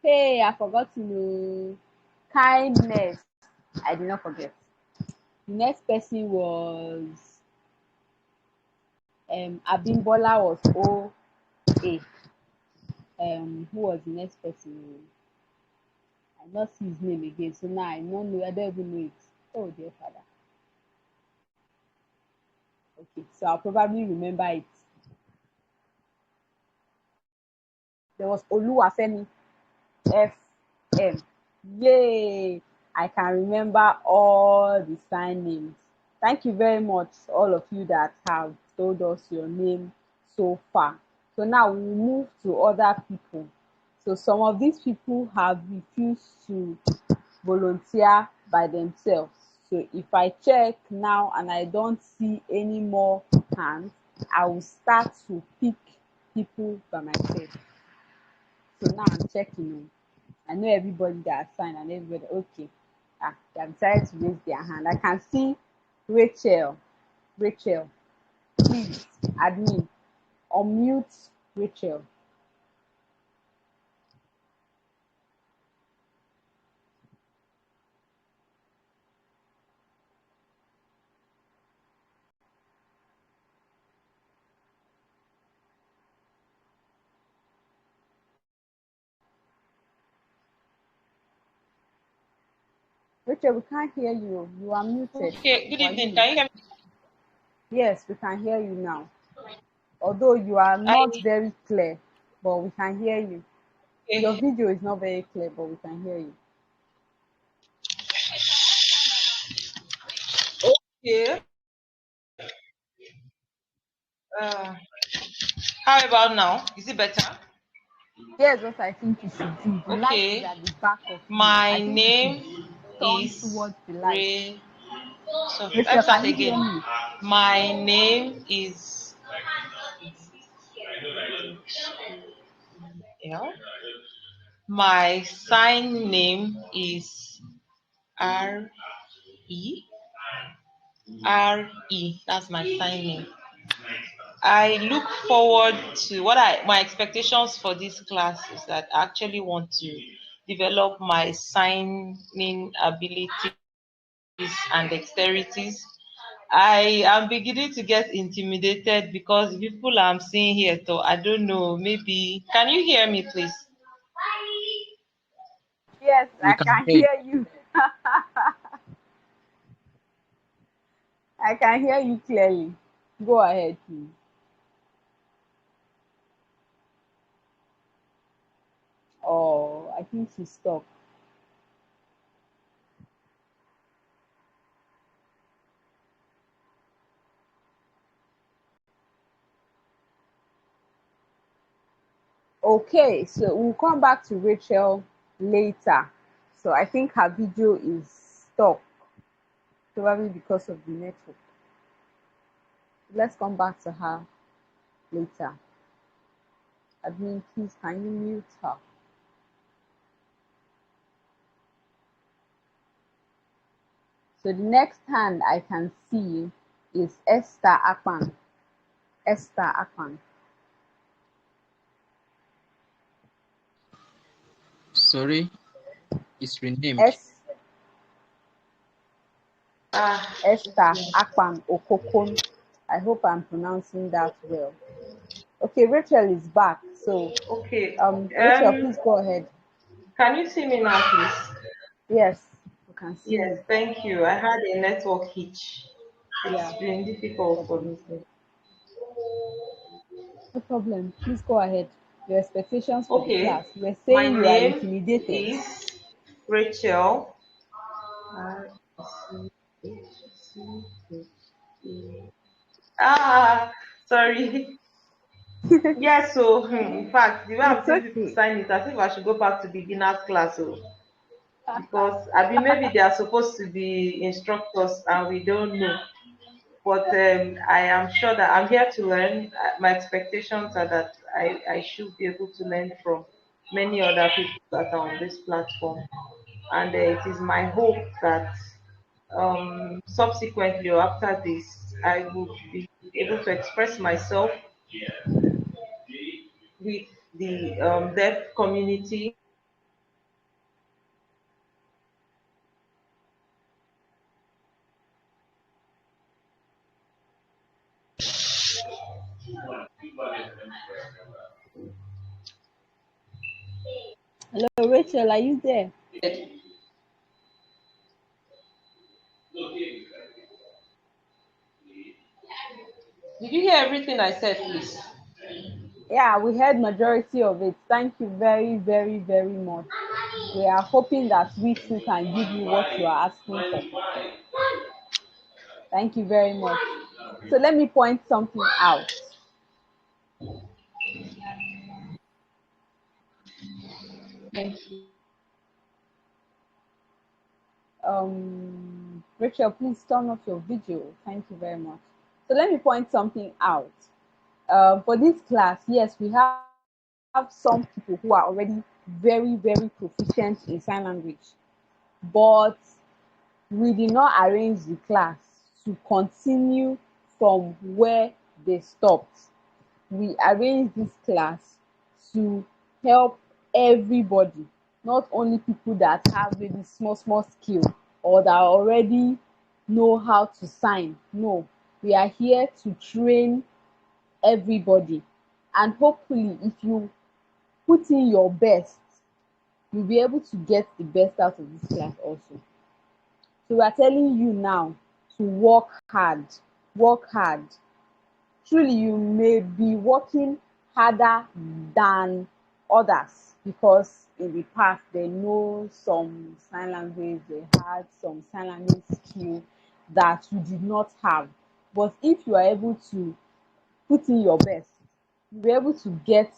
Hey, I forgot to know. Kindness. I did not forget. The next person was Abimbola was O A. Who was the next person? I not see his name again, so now I don't know. I don't even know it. Oh dear Father. Okay, so I'll probably remember it. There was Oluwafemi FM. Yay! I can remember all the sign names. Thank you very much, all of you that have told us your name so far. So now we'll move to other people. So some of these people have refused to volunteer by themselves. So if I check now and I don't see any more hands, I will start to pick people by myself. So now I'm checking. I know everybody that signed and everybody. Okay. They have decided to raise their hand. I can see Rachel. Rachel, please, admin, unmute Rachel. Rachel, we can't hear you. You are muted. Okay, good Why evening. you? Can you hear me? Yes, we can hear you now. Although you are not I very clear, but we can hear you. Your okay. video is not very clear, but we can hear you. Okay. Uh, how about now? Is it better? Here's what I think you should do. The light is Okay. at the back of you. My I think you should name turn is towards the light. Ray. So Rachel, let's start can you hear again. me? My name is yeah. My sign name is R E R E. That's my sign name. I look forward to my expectations for this class is that I actually want to develop my signing abilities and dexterities. I am beginning to get intimidated because the people I'm seeing here, so I don't know, maybe can you hear me please? Yes, We I can can hear you. hear you. I can hear you clearly. Go ahead, please. Oh, I think she stopped. Okay, so we'll come back to Rachel later. So I think her video is stuck, probably because of the network. Let's come back to her later. Admin, please, can you mute her? So the next hand I can see is Esther Akpan. Esther Akpan. Sorry, it's renamed. Esther Akpan Okokon. I hope I'm pronouncing that well. Okay, Rachel is back. So, Okay. Rachel, please go ahead. Can you see me now, please? Yes, you can see Yes, you. thank you. I had a network hitch. Yeah. It's been difficult for me. No problem. Please go ahead. Your expectations for the Okay. class. You were My saying you are name intimidated. is Rachel. Sorry. Yeah, so in fact, the way I'm It's seeing people okay. sign it, I think I should go back to beginner's class. Because I mean, maybe they are supposed to be instructors and we don't know. But I am sure that I'm here to learn. My expectations are that I should be able to learn from many other people that are on this platform. And it is my hope that subsequently or after this, I will be able to express myself with the deaf community. Hello, Rachel, are you there? Did you hear everything I said, please? Yeah, we heard majority of it. Thank you very, very, very much. We are hoping that we too can give you what you are asking for. Thank you very much. So let me point something out. Thank you. Rachel, please turn off your video. Thank you very much. So let me point something out. For this class, yes, we have some people who are already very, very proficient in sign language, but we did not arrange the class to continue from where they stopped. We arranged this class to help everybody, not only people that have maybe small, small skill or that already know how to sign. No, we are here to train everybody. And hopefully, if you put in your best, you'll be able to get the best out of this class also. So we are telling you now to work hard, work hard. Truly, you may be working harder than others because in the past they know some sign language, they had some sign language skill that you did not have. But if you are able to put in your best, you'll be able to get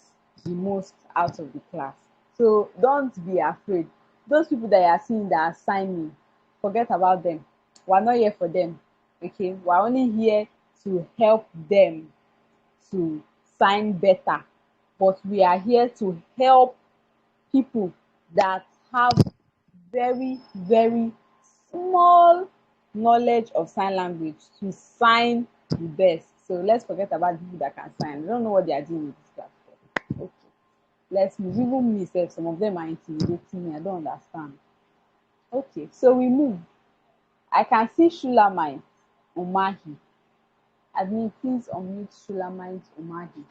the most out of the class. So don't be afraid. Those people that you are seeing that are signing, forget about them. We're not here for them. Okay, we're only here to help them to sign better. But we are here to help people that have very, very small knowledge of sign language to sign the best. So let's forget about the people that can sign. I don't know what they are doing with this class for. Okay, let's move. Even me sef, some of them are intimidating me. I don't understand. Okay, so we move. I can see Shulamite Umahi. Admin, please unmute Shulamite Umahi.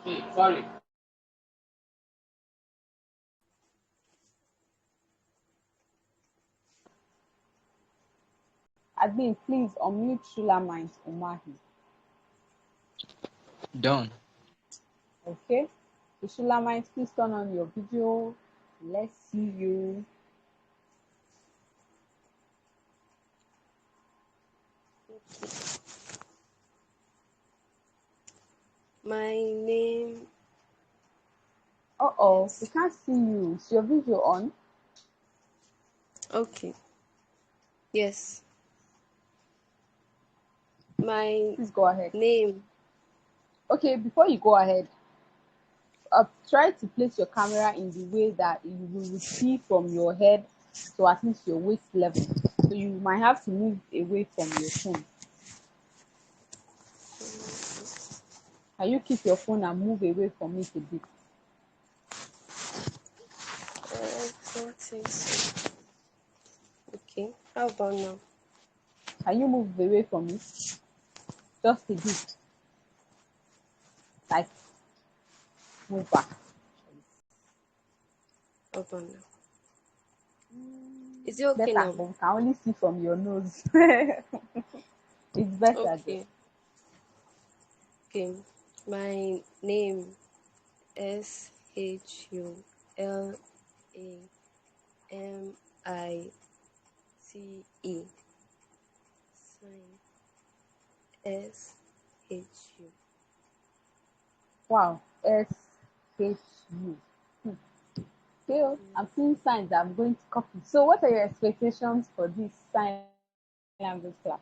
Hey, sorry. Admin, please unmute Shulamite Umahi. Done. Okay. So Shulamite, please turn on your video. Let's see you. My name. Uh-oh, we can't see you. Is your video on? Okay. Yes. My Please go ahead. name. Okay, before you go ahead, try to place your camera in the way that you will see from your head to at least your waist level. So you might have to move away from your phone. Can you keep your phone and move away from it a bit? I don't think so. Okay. How about now? Can you move away from it? Just a bit. Like, move back. How about now? Is it okay Better, now? but we can only see from your nose. It's better. Okay. Okay. My name Shulamite. Sign SHU. Wow, SHU. Okay, I'm seeing signs that I'm going to copy. So what are your expectations for this sign language class?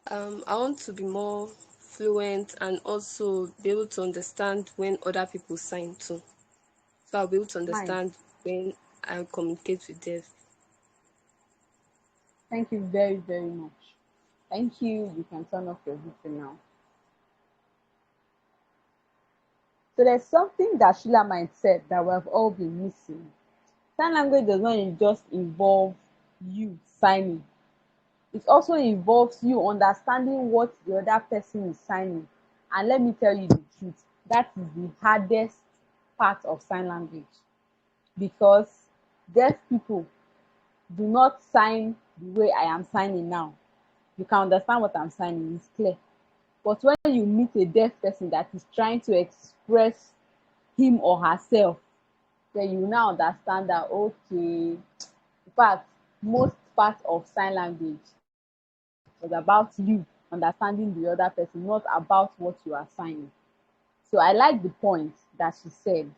I want to be more fluent and also be able to understand when other people sign too. So I'll be able to Nice. understand when I communicate with them. Thank you very, very much. Thank you. You can turn off your video now. So there's something that Shulamite said that we have all been missing. Sign language does not just involve you signing. It also involves you understanding what the other person is signing. And let me tell you the truth, that is the hardest part of sign language, because deaf people do not sign the way I am signing now. You can understand what I'm signing, it's clear. But when you meet a deaf person that is trying to express him or herself, then you now understand that, okay, in fact, most part of sign language was about you understanding the other person, not about what you are signing. So I like the point that she said,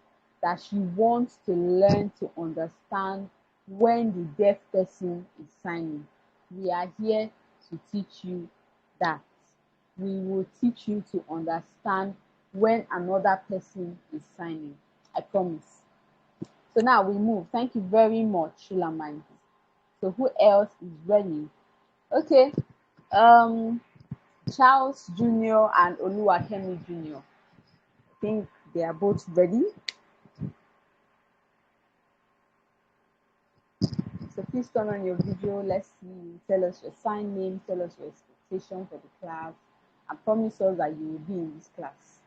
that she wants to learn to understand when the deaf person is signing. We are here to teach you that we will teach you to understand when another person is signing. I promise. So now we move. Thank you very much, Shulamite. So who else is ready? Okay. Um, Charles Jr. and Oluwakemi Jr. I think they are both ready. So please turn on your video. Let's see you. Tell us your sign name. Tell us your expectation for the class. And promise us that you will be in this class.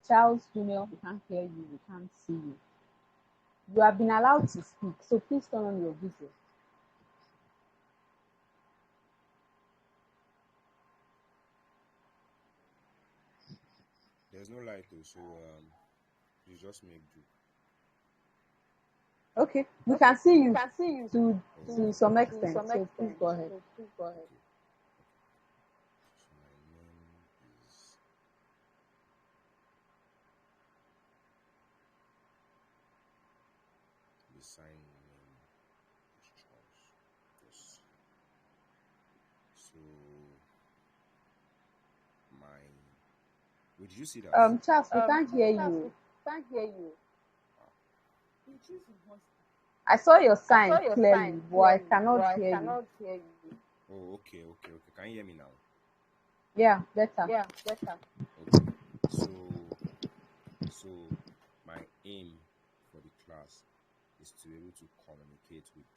Charles Jr., we can't hear you. We can't see you. You have been allowed to speak. So please turn on your video. There's no light though, so you just make do. Okay, we can see you to some extent. So please go ahead. So my name is the sign name is Charles. Yes. So my wait, did you see that? Charles, we can't hear you. Can't hear you. I saw your sign clearly, but I cannot hear you. Oh, okay. Can you hear me now? Yeah, better. Okay. So my aim for the class is to be able to communicate with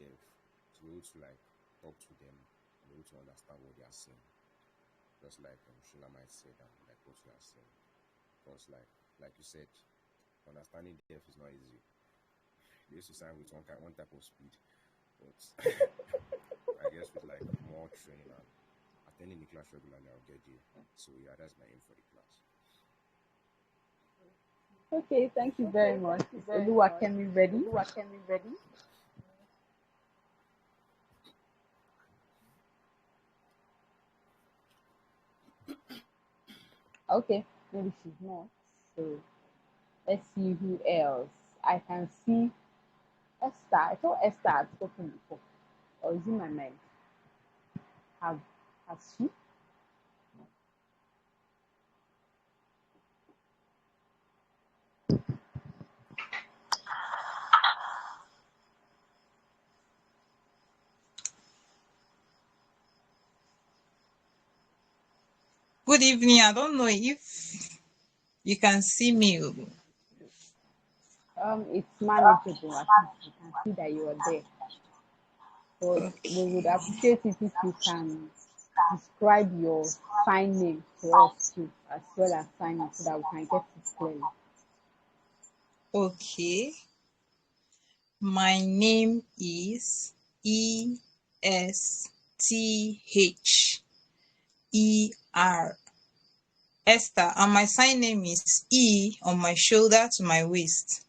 them, to be able to like talk to them and be able to understand what they are saying. Just like Shulamite said and like what you are saying. Because like you said, understanding deaf is not easy. They used to sign with one type of speed, but I guess with like more training and attending the class regularly, I'll get there. So yeah, that's my aim for the class. Okay, thank you very much. Oluwakemi ready? Okay, maybe she's not. So let's see who else. I can see Esther. I thought Esther had spoken before. Or is it my mind? Has she? Good evening. I don't know if you can see me. It's manageable. At least you can see that you are there. But we would appreciate it if you can describe your sign name to us too, as well as sign it so that we can get it clearly. Okay. My name is Esther. Esther, and my sign name is E on my shoulder to my waist.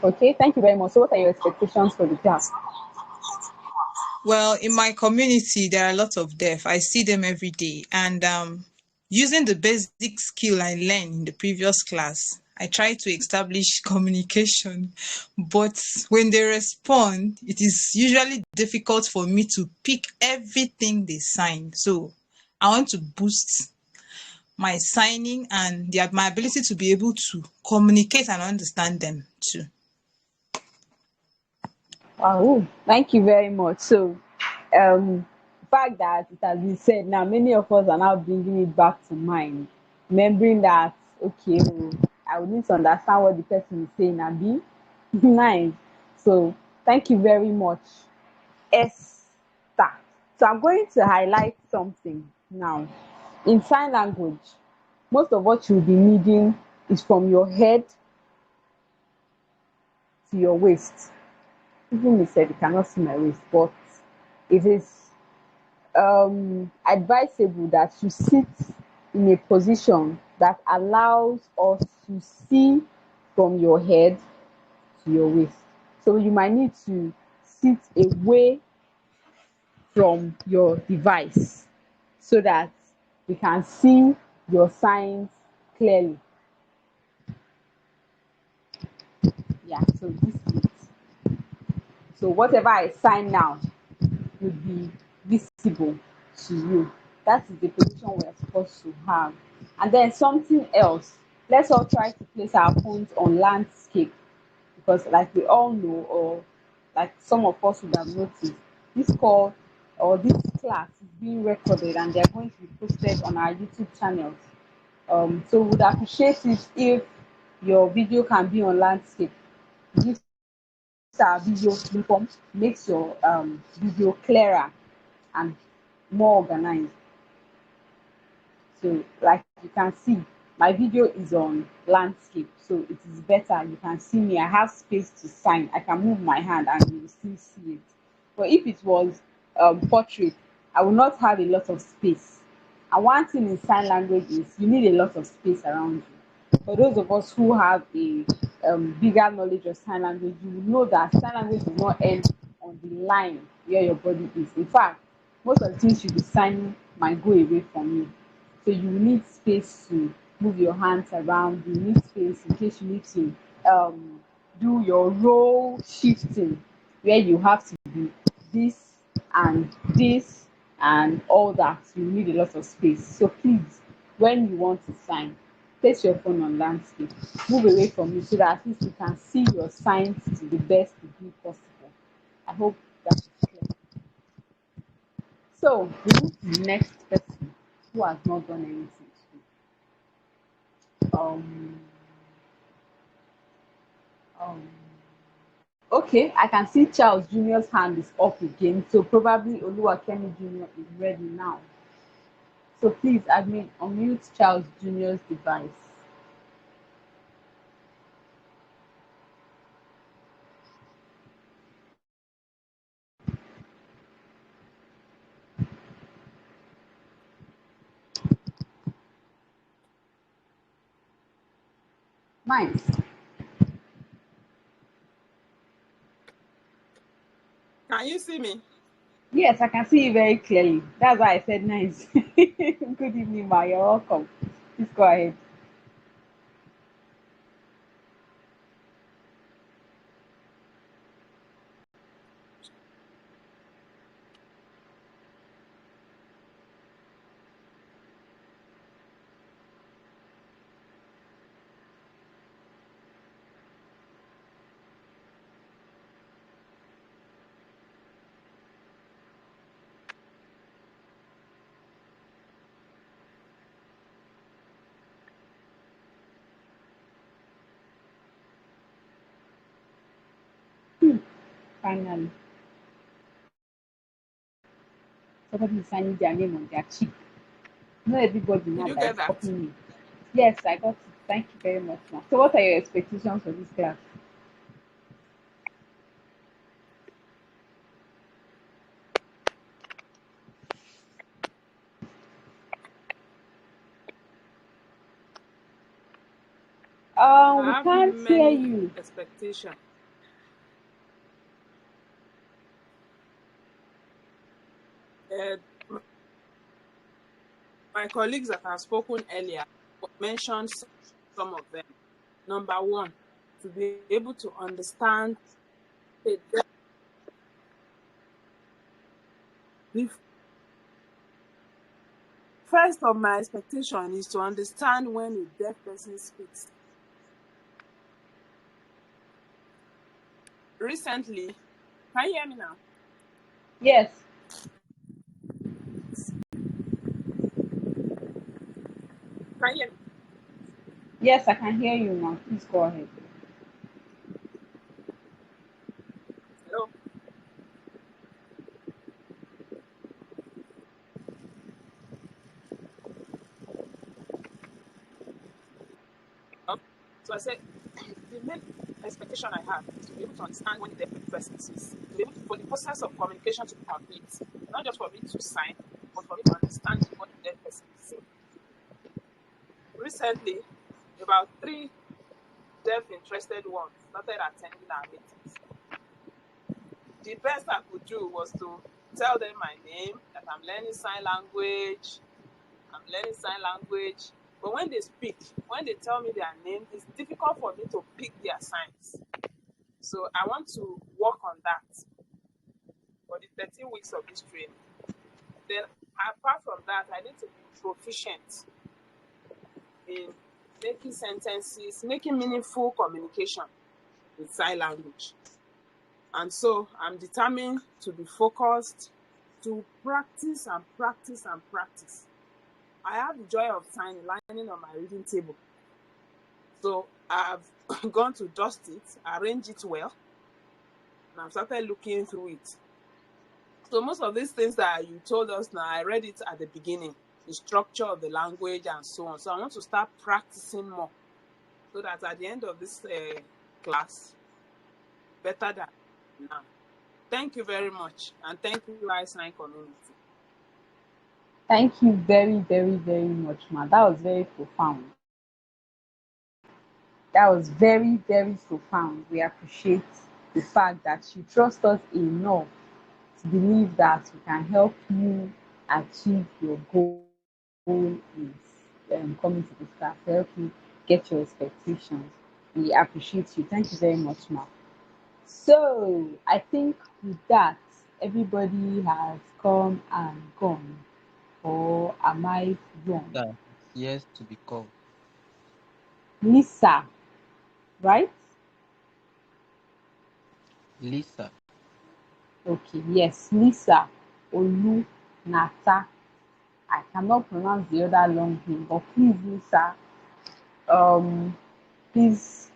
Okay, thank you very much. So what are your expectations for the class? Well, in my community, there are a lot of deaf. I see them every day. And using the basic skill I learned in the previous class, I try to establish communication. But when they respond, it is usually difficult for me to pick everything they sign. So I want to boost my signing and my ability to be able to communicate and understand them too. Wow, thank you very much. So, the fact that it has been said now, many of us are now bringing it back to mind, remembering that, okay, I would need to understand what the person is saying and be nice. So, thank you very much, Esther. So, I'm going to highlight something now. In sign language, most of what you'll be needing is from your head to your waist. Even me said you cannot see my waist, but it is advisable that you sit in a position that allows us to see from your head to your waist. So you might need to sit away from your device so that we can see your signs clearly. Yeah, so this is it. So whatever I sign now will be visible to you. That is the position we are supposed to have. And then something else, let's all try to place our phones on landscape, because like we all know, or like some of us would have noticed, this call or this class is being recorded and they're going to be posted on our YouTube channels. So we would appreciate it if your video can be on landscape. Gives our video uniform, makes your video clearer and more organized. So like you can see, my video is on landscape, so it is better. You can see me, I have space to sign. I can move my hand and you will still see it. But if it was portrait, I will not have a lot of space. And one thing in sign language is you need a lot of space around you. For those of us who have a bigger knowledge of sign language, you will know that sign language will not end on the line where your body is. In fact, most of the things you be signing might go away from you. So you need space to move your hands around. You need space in case you need to do your role shifting, where you have to be this and all that. You need a lot of space. So please, when you want to sign, place your phone on landscape. Move away from it so that at least you can see your signs to the best degree possible. I hope that is clear. So we move to the next person who has not done anything today. Okay, I can see Charles Jr.'s hand is up again, so probably Oluwakemi Jr. is ready now. So please, admin, unmute Charles Jr.'s device. Nice. Can you see me? Yes, I can see you very clearly. That's why I said nice. Good evening, Ma. You're welcome. Please go ahead. Finally, somebody is signing their name on their cheek. Not everybody Did now you that get is that? copying me. Yes, I got it. Thank you very much, Ma. So, what are your expectations for this class? I We have can't hear many you. expectations. My colleagues that have spoken earlier mentioned some of them. Number one, to be able to understand the first of my expectation is to understand when a deaf person speaks. Recently, can you hear me now? Yes. Can you hear me? Yes, I can hear you now. Please go ahead. Hello? So I said, the main expectation I have is to be able to understand when the deaf person speaks, to be able to, for the process of communication to be complete, not just for me to sign, but for me to understand what the deaf person is saying. Recently, about 3 deaf interested ones started attending our meetings. The best I could do was to tell them my name, that I'm learning sign language, I'm learning sign language. But when they speak, when they tell me their name, it's difficult for me to pick their signs. So I want to work on that for the 13 weeks of this training. Then apart from that, I need to be proficient in making sentences, making meaningful communication with sign language. And so I'm determined to be focused, to practice and practice and practice. I have the joy of signing, lining on my reading table. So I've gone to dust it, arrange it well, and I've started looking through it. So most of these things that you told us now, I read it at the beginning, the structure of the language and so on. So I want to start practicing more so that at the end of this class, better than now. Thank you very much. And thank you, I9 community. Thank you very, very, very much, ma. That was very profound. That was very, very profound. We appreciate the fact that you trust us enough to believe that we can help you achieve your goal is coming to this class, to help you get your expectations. We appreciate you. Thank you very much, ma. So I think with that, everybody has come and gone. Or am I wrong? Yes, to be called. Lisa, right? Lisa. Okay, yes, Lisa Olu Nata. I cannot pronounce the other long name, but please, Lisa, please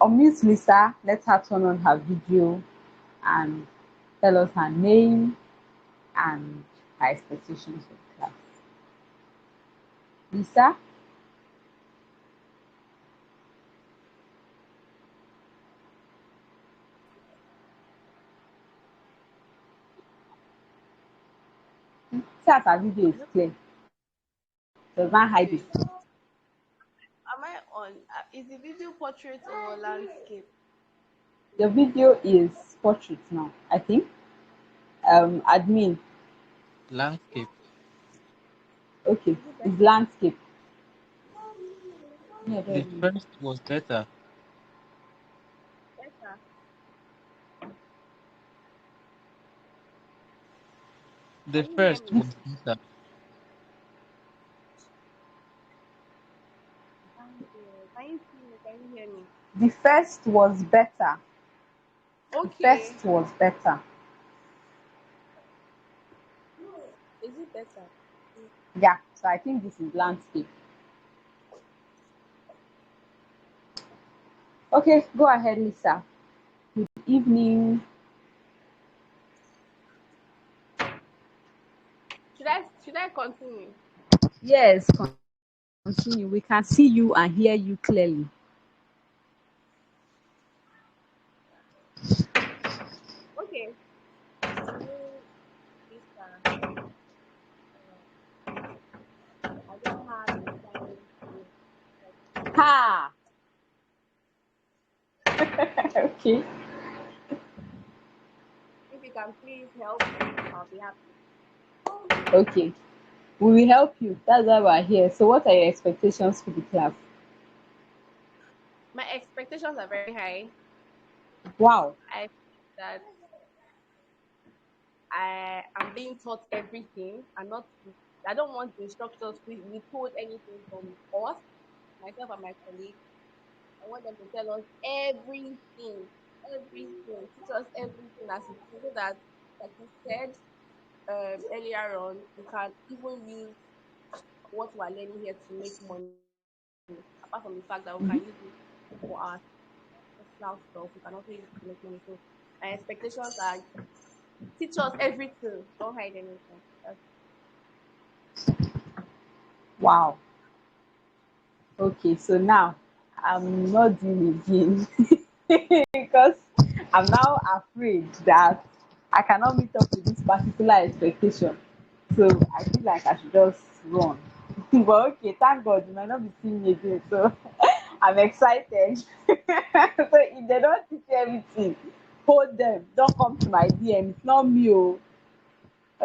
unmute Lisa. Let her turn on her video and tell us her name and her expectations for the class. Lisa? See as her video is clear. Does not hide it. Am I on? Is the video portrait or landscape? The video is portrait now, I think. Admin. Landscape. Okay, it's landscape. Yeah, The first was better. Better. The Can you first hear me? was better. Can you see me? Can you hear me? The first was better. Okay. The first was better. Is it better? Yeah, so I think this is landscape. Okay, go ahead, Lisa. Good evening. Should I continue? Yes, continue. We can see you and hear you clearly. Okay. I don't have the time to. Ha! Okay. If you can please help me, I'll be happy. Okay. We will help you. That's why we're here. So what are your expectations for the class? My expectations are very high. Wow. I think that I am being taught everything and not. I don't want the instructors to withhold anything from us, myself and my colleagues. I want them to tell us everything, teach us everything as it is, so that, like you said earlier on, we can even use what we're learning here to make money. Apart from the fact that we can use it for our personal stuff, we can also use it to make money. So my expectations are teach us everything, don't hide anything. Wow. Okay, so now I'm not doing again because I'm now afraid that I cannot meet up with this particular expectation. So I feel like I should just run. But okay, thank God you might not be seeing me again. So I'm excited. So if they don't teach you everything, hold them. Don't come to my DM. It's not me. Oh.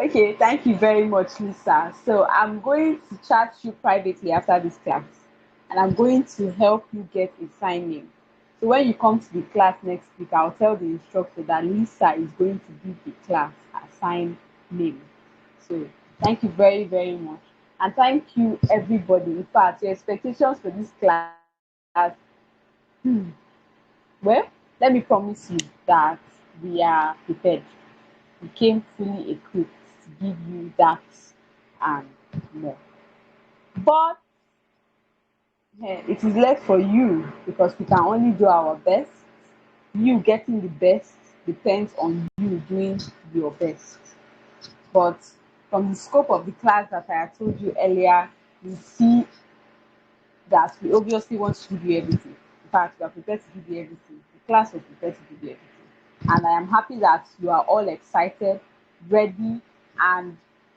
Okay, thank you very much, Lisa. So I'm going to chat you privately after this class, and I'm going to help you get a sign name. So when you come to the class next week, I'll tell the instructor that Lisa is going to give the class a sign name. So thank you very, very much. And thank you everybody. In fact, your expectations for this class, hmm, well, let me promise you that we are prepared. We came fully equipped to give you that and more. But it is left for you because we can only do our best. You getting the best depends on you doing your best. But from the scope of the class that I had told you earlier, you see that we obviously want to give you everything. In fact, we are prepared to give you everything. The class was prepared to give you everything. And I am happy that you are all excited, ready, and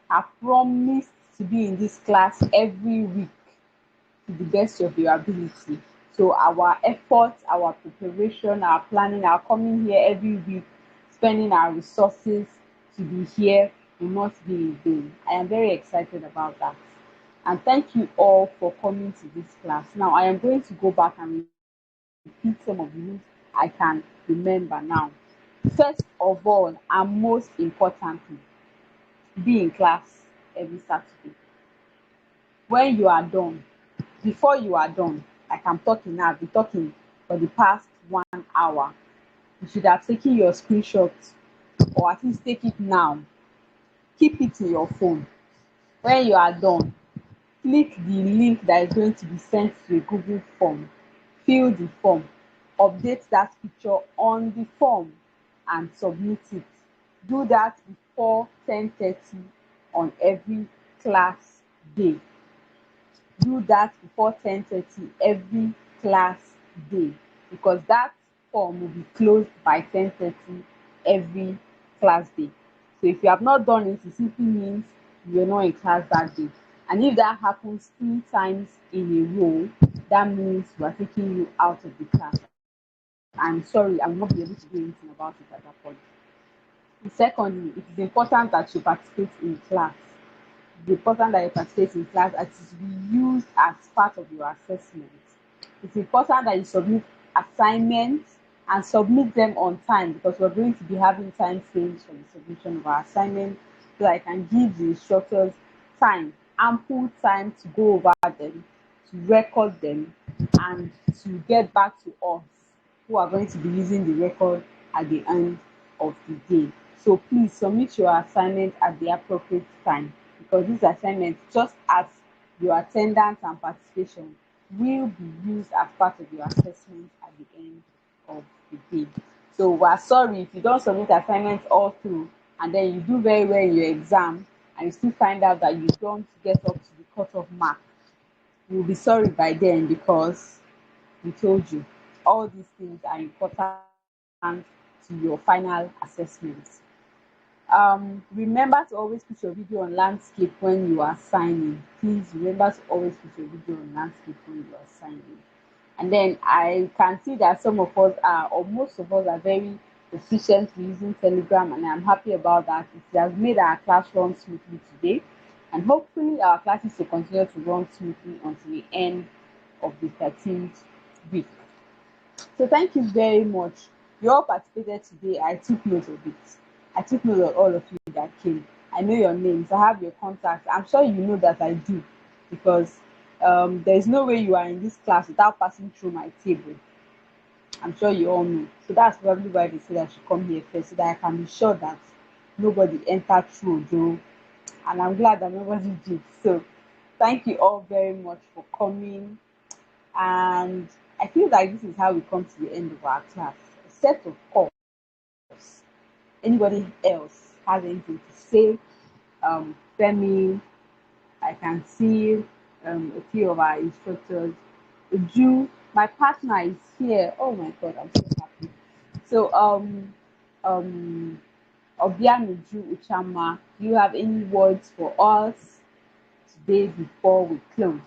have promised to be in this class every week to the best of your ability. So our efforts, our preparation, our planning, our coming here every week, spending our resources to be here will not be in vain. I am very excited about that. And thank you all for coming to this class. Now I am going to go back and repeat some of the rules I can remember now. First of all, and most importantly, be in class every Saturday. When you are done, before you are done, like I'm talking now, I've been talking for the past 1 hour. You should have taken your screenshots, or at least take it now. Keep it in your phone. When you are done, click the link that is going to be sent to a Google form. Fill the form, update that picture on the form, and submit it. Do that before 10:30 on every class day. Do that before 10:30 every class day, because that form will be closed by 10:30 every class day. So if you have not done it, it simply means you are not in class that day. And if that happens 3 times in a row, that means we are taking you out of the class. I'm sorry, I will not be able to do anything about it at that point. Secondly, it is important that you participate in class. It's important that you participate in class as it will be used as part of your assessment. It's important that you submit assignments and submit them on time, because we're going to be having time frames for the submission of our assignments, so I can give the instructors time, ample time to go over them, to record them, and to get back to us who are going to be using the record at the end of the day. So please submit your assignment at the appropriate time, because these assignments, just as your attendance and participation, will be used as part of your assessment at the end of the day. So we're sorry if you don't submit assignments all through, and then you do very well in your exam and you still find out that you don't get up to the cutoff mark. You'll be sorry by then, because we told you all these things are important to your final assessment. Remember to always put your video on landscape when you are signing. Please remember to always put your video on landscape when you are signing. And then I can see that some of us are, or most of us are, very efficient using Telegram, and I'm happy about that. It has made our class run smoothly today, and hopefully our classes will continue to run smoothly until the end of the 13th week. So thank you very much. You all participated today. I took note of it. I took note of all of you that came. I know your names. I have your contacts. I'm sure you know that I do, because there's no way you are in this class without passing through my table. I'm sure you all know. So that's probably why they said I should come here first, so that I can be sure that nobody entered through Joe. And I'm glad that nobody did. So thank you all very much for coming. And I feel like this is how we come to the end of our class. Except, of course, anybody else has anything to say. Femi, I can see a few of our instructors. Uju, my partner, is here. Oh my God, I'm so happy. So Obianuju Uchama, do you have any words for us today before we close?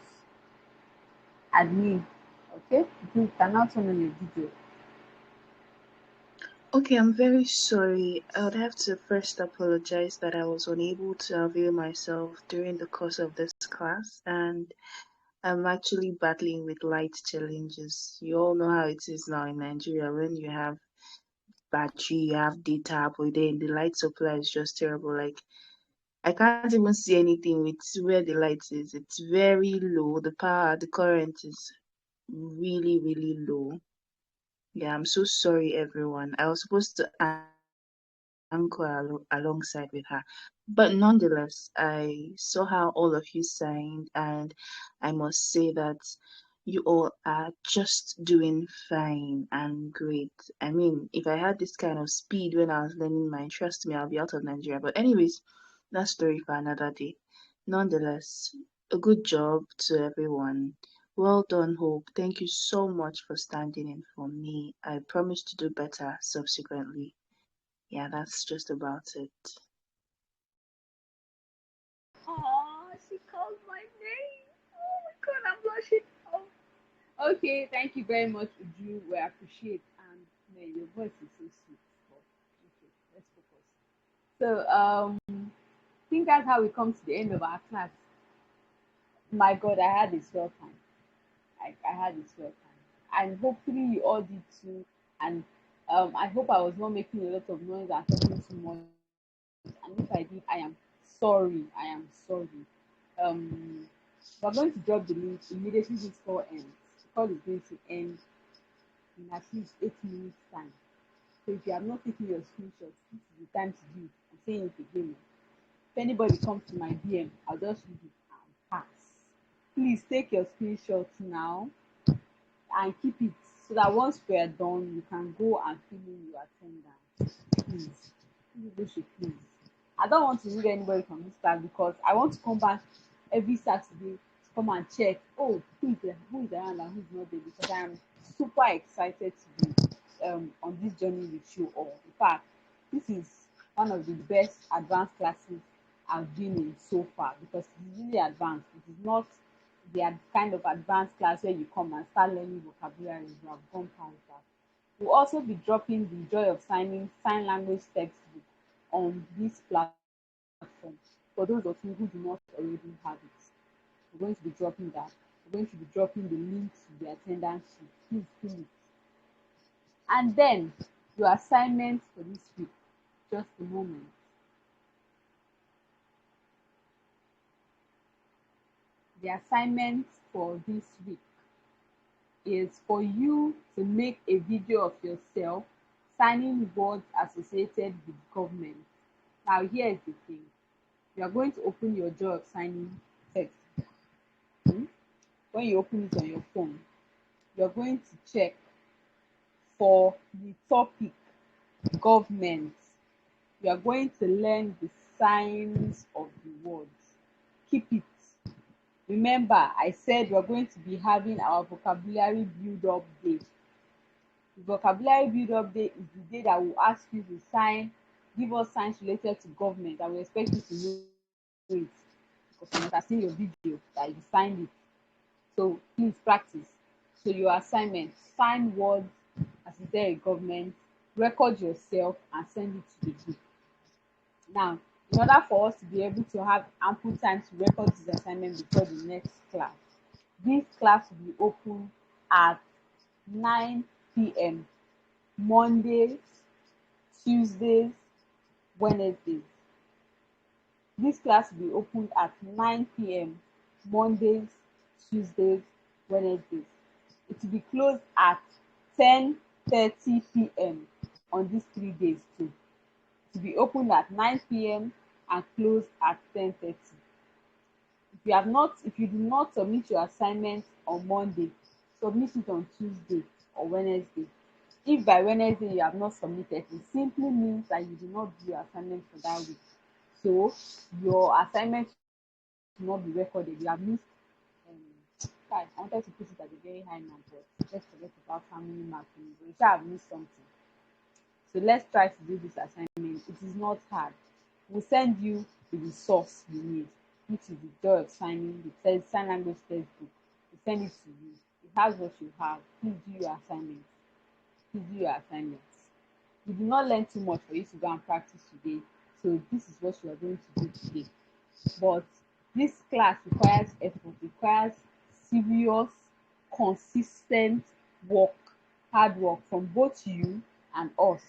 Admin, okay? You can now turn on your video. Okay, I'm very sorry. I would have to first apologize that I was unable to avail myself during the course of this class, and I'm actually battling with light challenges. You all know how it is now in Nigeria when you have battery, you have data, but then the light supply is just terrible. Like, I can't even see anything with where the light is. It's very low. The current is really, really low. Yeah, I'm so sorry, everyone. I was supposed to anchor alongside with her. But nonetheless, I saw how all of you signed, and I must say that you all are just doing fine and great. I mean, if I had this kind of speed when I was learning mine, trust me, I'll be out of Nigeria. But anyways, that story for another day. Nonetheless, a good job to everyone. Well done, Hope. Thank you so much for standing in for me. I promise to do better subsequently. Yeah, that's just about it. Oh, she called my name. Oh my god, I'm blushing. Oh. Okay, thank you very much, Uju. We appreciate, and man, your voice is so sweet. But okay, let's focus. So I think that's how we come to the end of our class. My God, I had a swell time. I had a swell time, and hopefully you all did too. And I hope I was not making a lot of noise and talking too much. And if I did, I am sorry. I am sorry. We're going to drop the link immediately this call ends. The call is going to end in at least 8 minutes time. So if you have not taken your screenshots, this is the time to do it. I'm saying it again. If anybody comes to my DM, I'll just read it and pass. Please take your screenshots now and keep it so that once we're done, you can go and fill in your attendance. Please. People should please. I don't want to read anybody from this class because I want to come back every Saturday to come and check. Oh, who is around and who is not there, because I am super excited to be on this journey with you all. In fact, this is one of the best advanced classes I've been in so far because it's really advanced. It is not the kind of advanced class where you come and start learning vocabulary. You have gone past that. We'll also be dropping the Joy of Signing sign language textbook on this platform for those of you who do not already have it. We're going to be dropping that. We're going to be dropping the link to the attendance sheet. Please fill it. And then your assignment for this week. Just a moment. The assignment for this week is for you to make a video of yourself signing words associated with government. Now, here's the thing. You are going to open your Joy of Signing text. When you open it on your phone, you're going to check for the topic government. You are going to learn the signs of the words. Keep it. Remember, I said we're going to be having our vocabulary build-up day. The vocabulary build-up day is the day that will ask you to give us signs related to government, and we expect you to know it because you must have seen your video that you signed it. So please practice. So your assignment, sign words as if they're a government, record yourself and send it to the group. Now, in order for us to be able to have ample time to record this assignment before the next class, this class will be open at 9 p.m. Mondays, Tuesdays, Wednesdays. This class will be opened at 9 p.m. Mondays, Tuesdays, Wednesdays. It will be closed at 10:30 p.m. on these 3 days too. It will be opened at 9 p.m. and closed at 10:30. If you do not submit your assignment on Monday, submit it on Tuesday or Wednesday. If by Wednesday you have not submitted, it simply means that you do not do your assignment for that week. So your assignment will not be recorded. You have missed. I wanted to put it at a very high number, but let's forget about family marking. But you should have missed something. So let's try to do this assignment. It is not hard. We'll send you the resource you need, which is the Joy of Signing, the sign language textbook. We'll send it to you. It has what you have. Please do your assignments. Please do your assignments. You did not learn too much for you to go and practice today. So this is what you are going to do today. But this class requires effort, requires serious, consistent work, hard work from both you and us.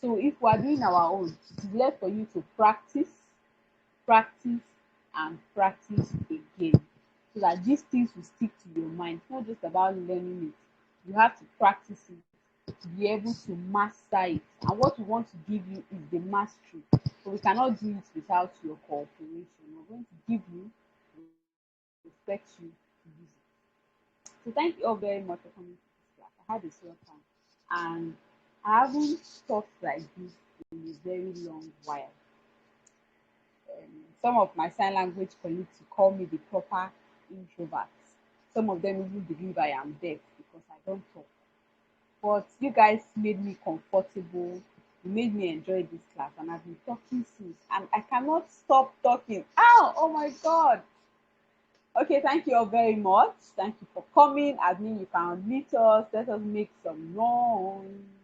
So if we are doing our own, it is left for you to practice, practice, and practice again, so that these things will stick to your mind. It's not just about learning it. You have to practice it to be able to master it. And what we want to give you is the mastery. So we cannot do it without your cooperation. We're going to give you, expect you to use it. So thank you all very much for coming to this class. I had a swell time, and I haven't talked like this in a very long while. Some of my sign language colleagues call me the proper introvert. Some of them even believe I am deaf because I don't talk. But you guys made me comfortable. You made me enjoy this class, and I've been talking since, and I cannot stop talking. Ow! Oh my God! Okay, thank you all very much. Thank you for coming. Admin, you can meet us. Let us make some noise.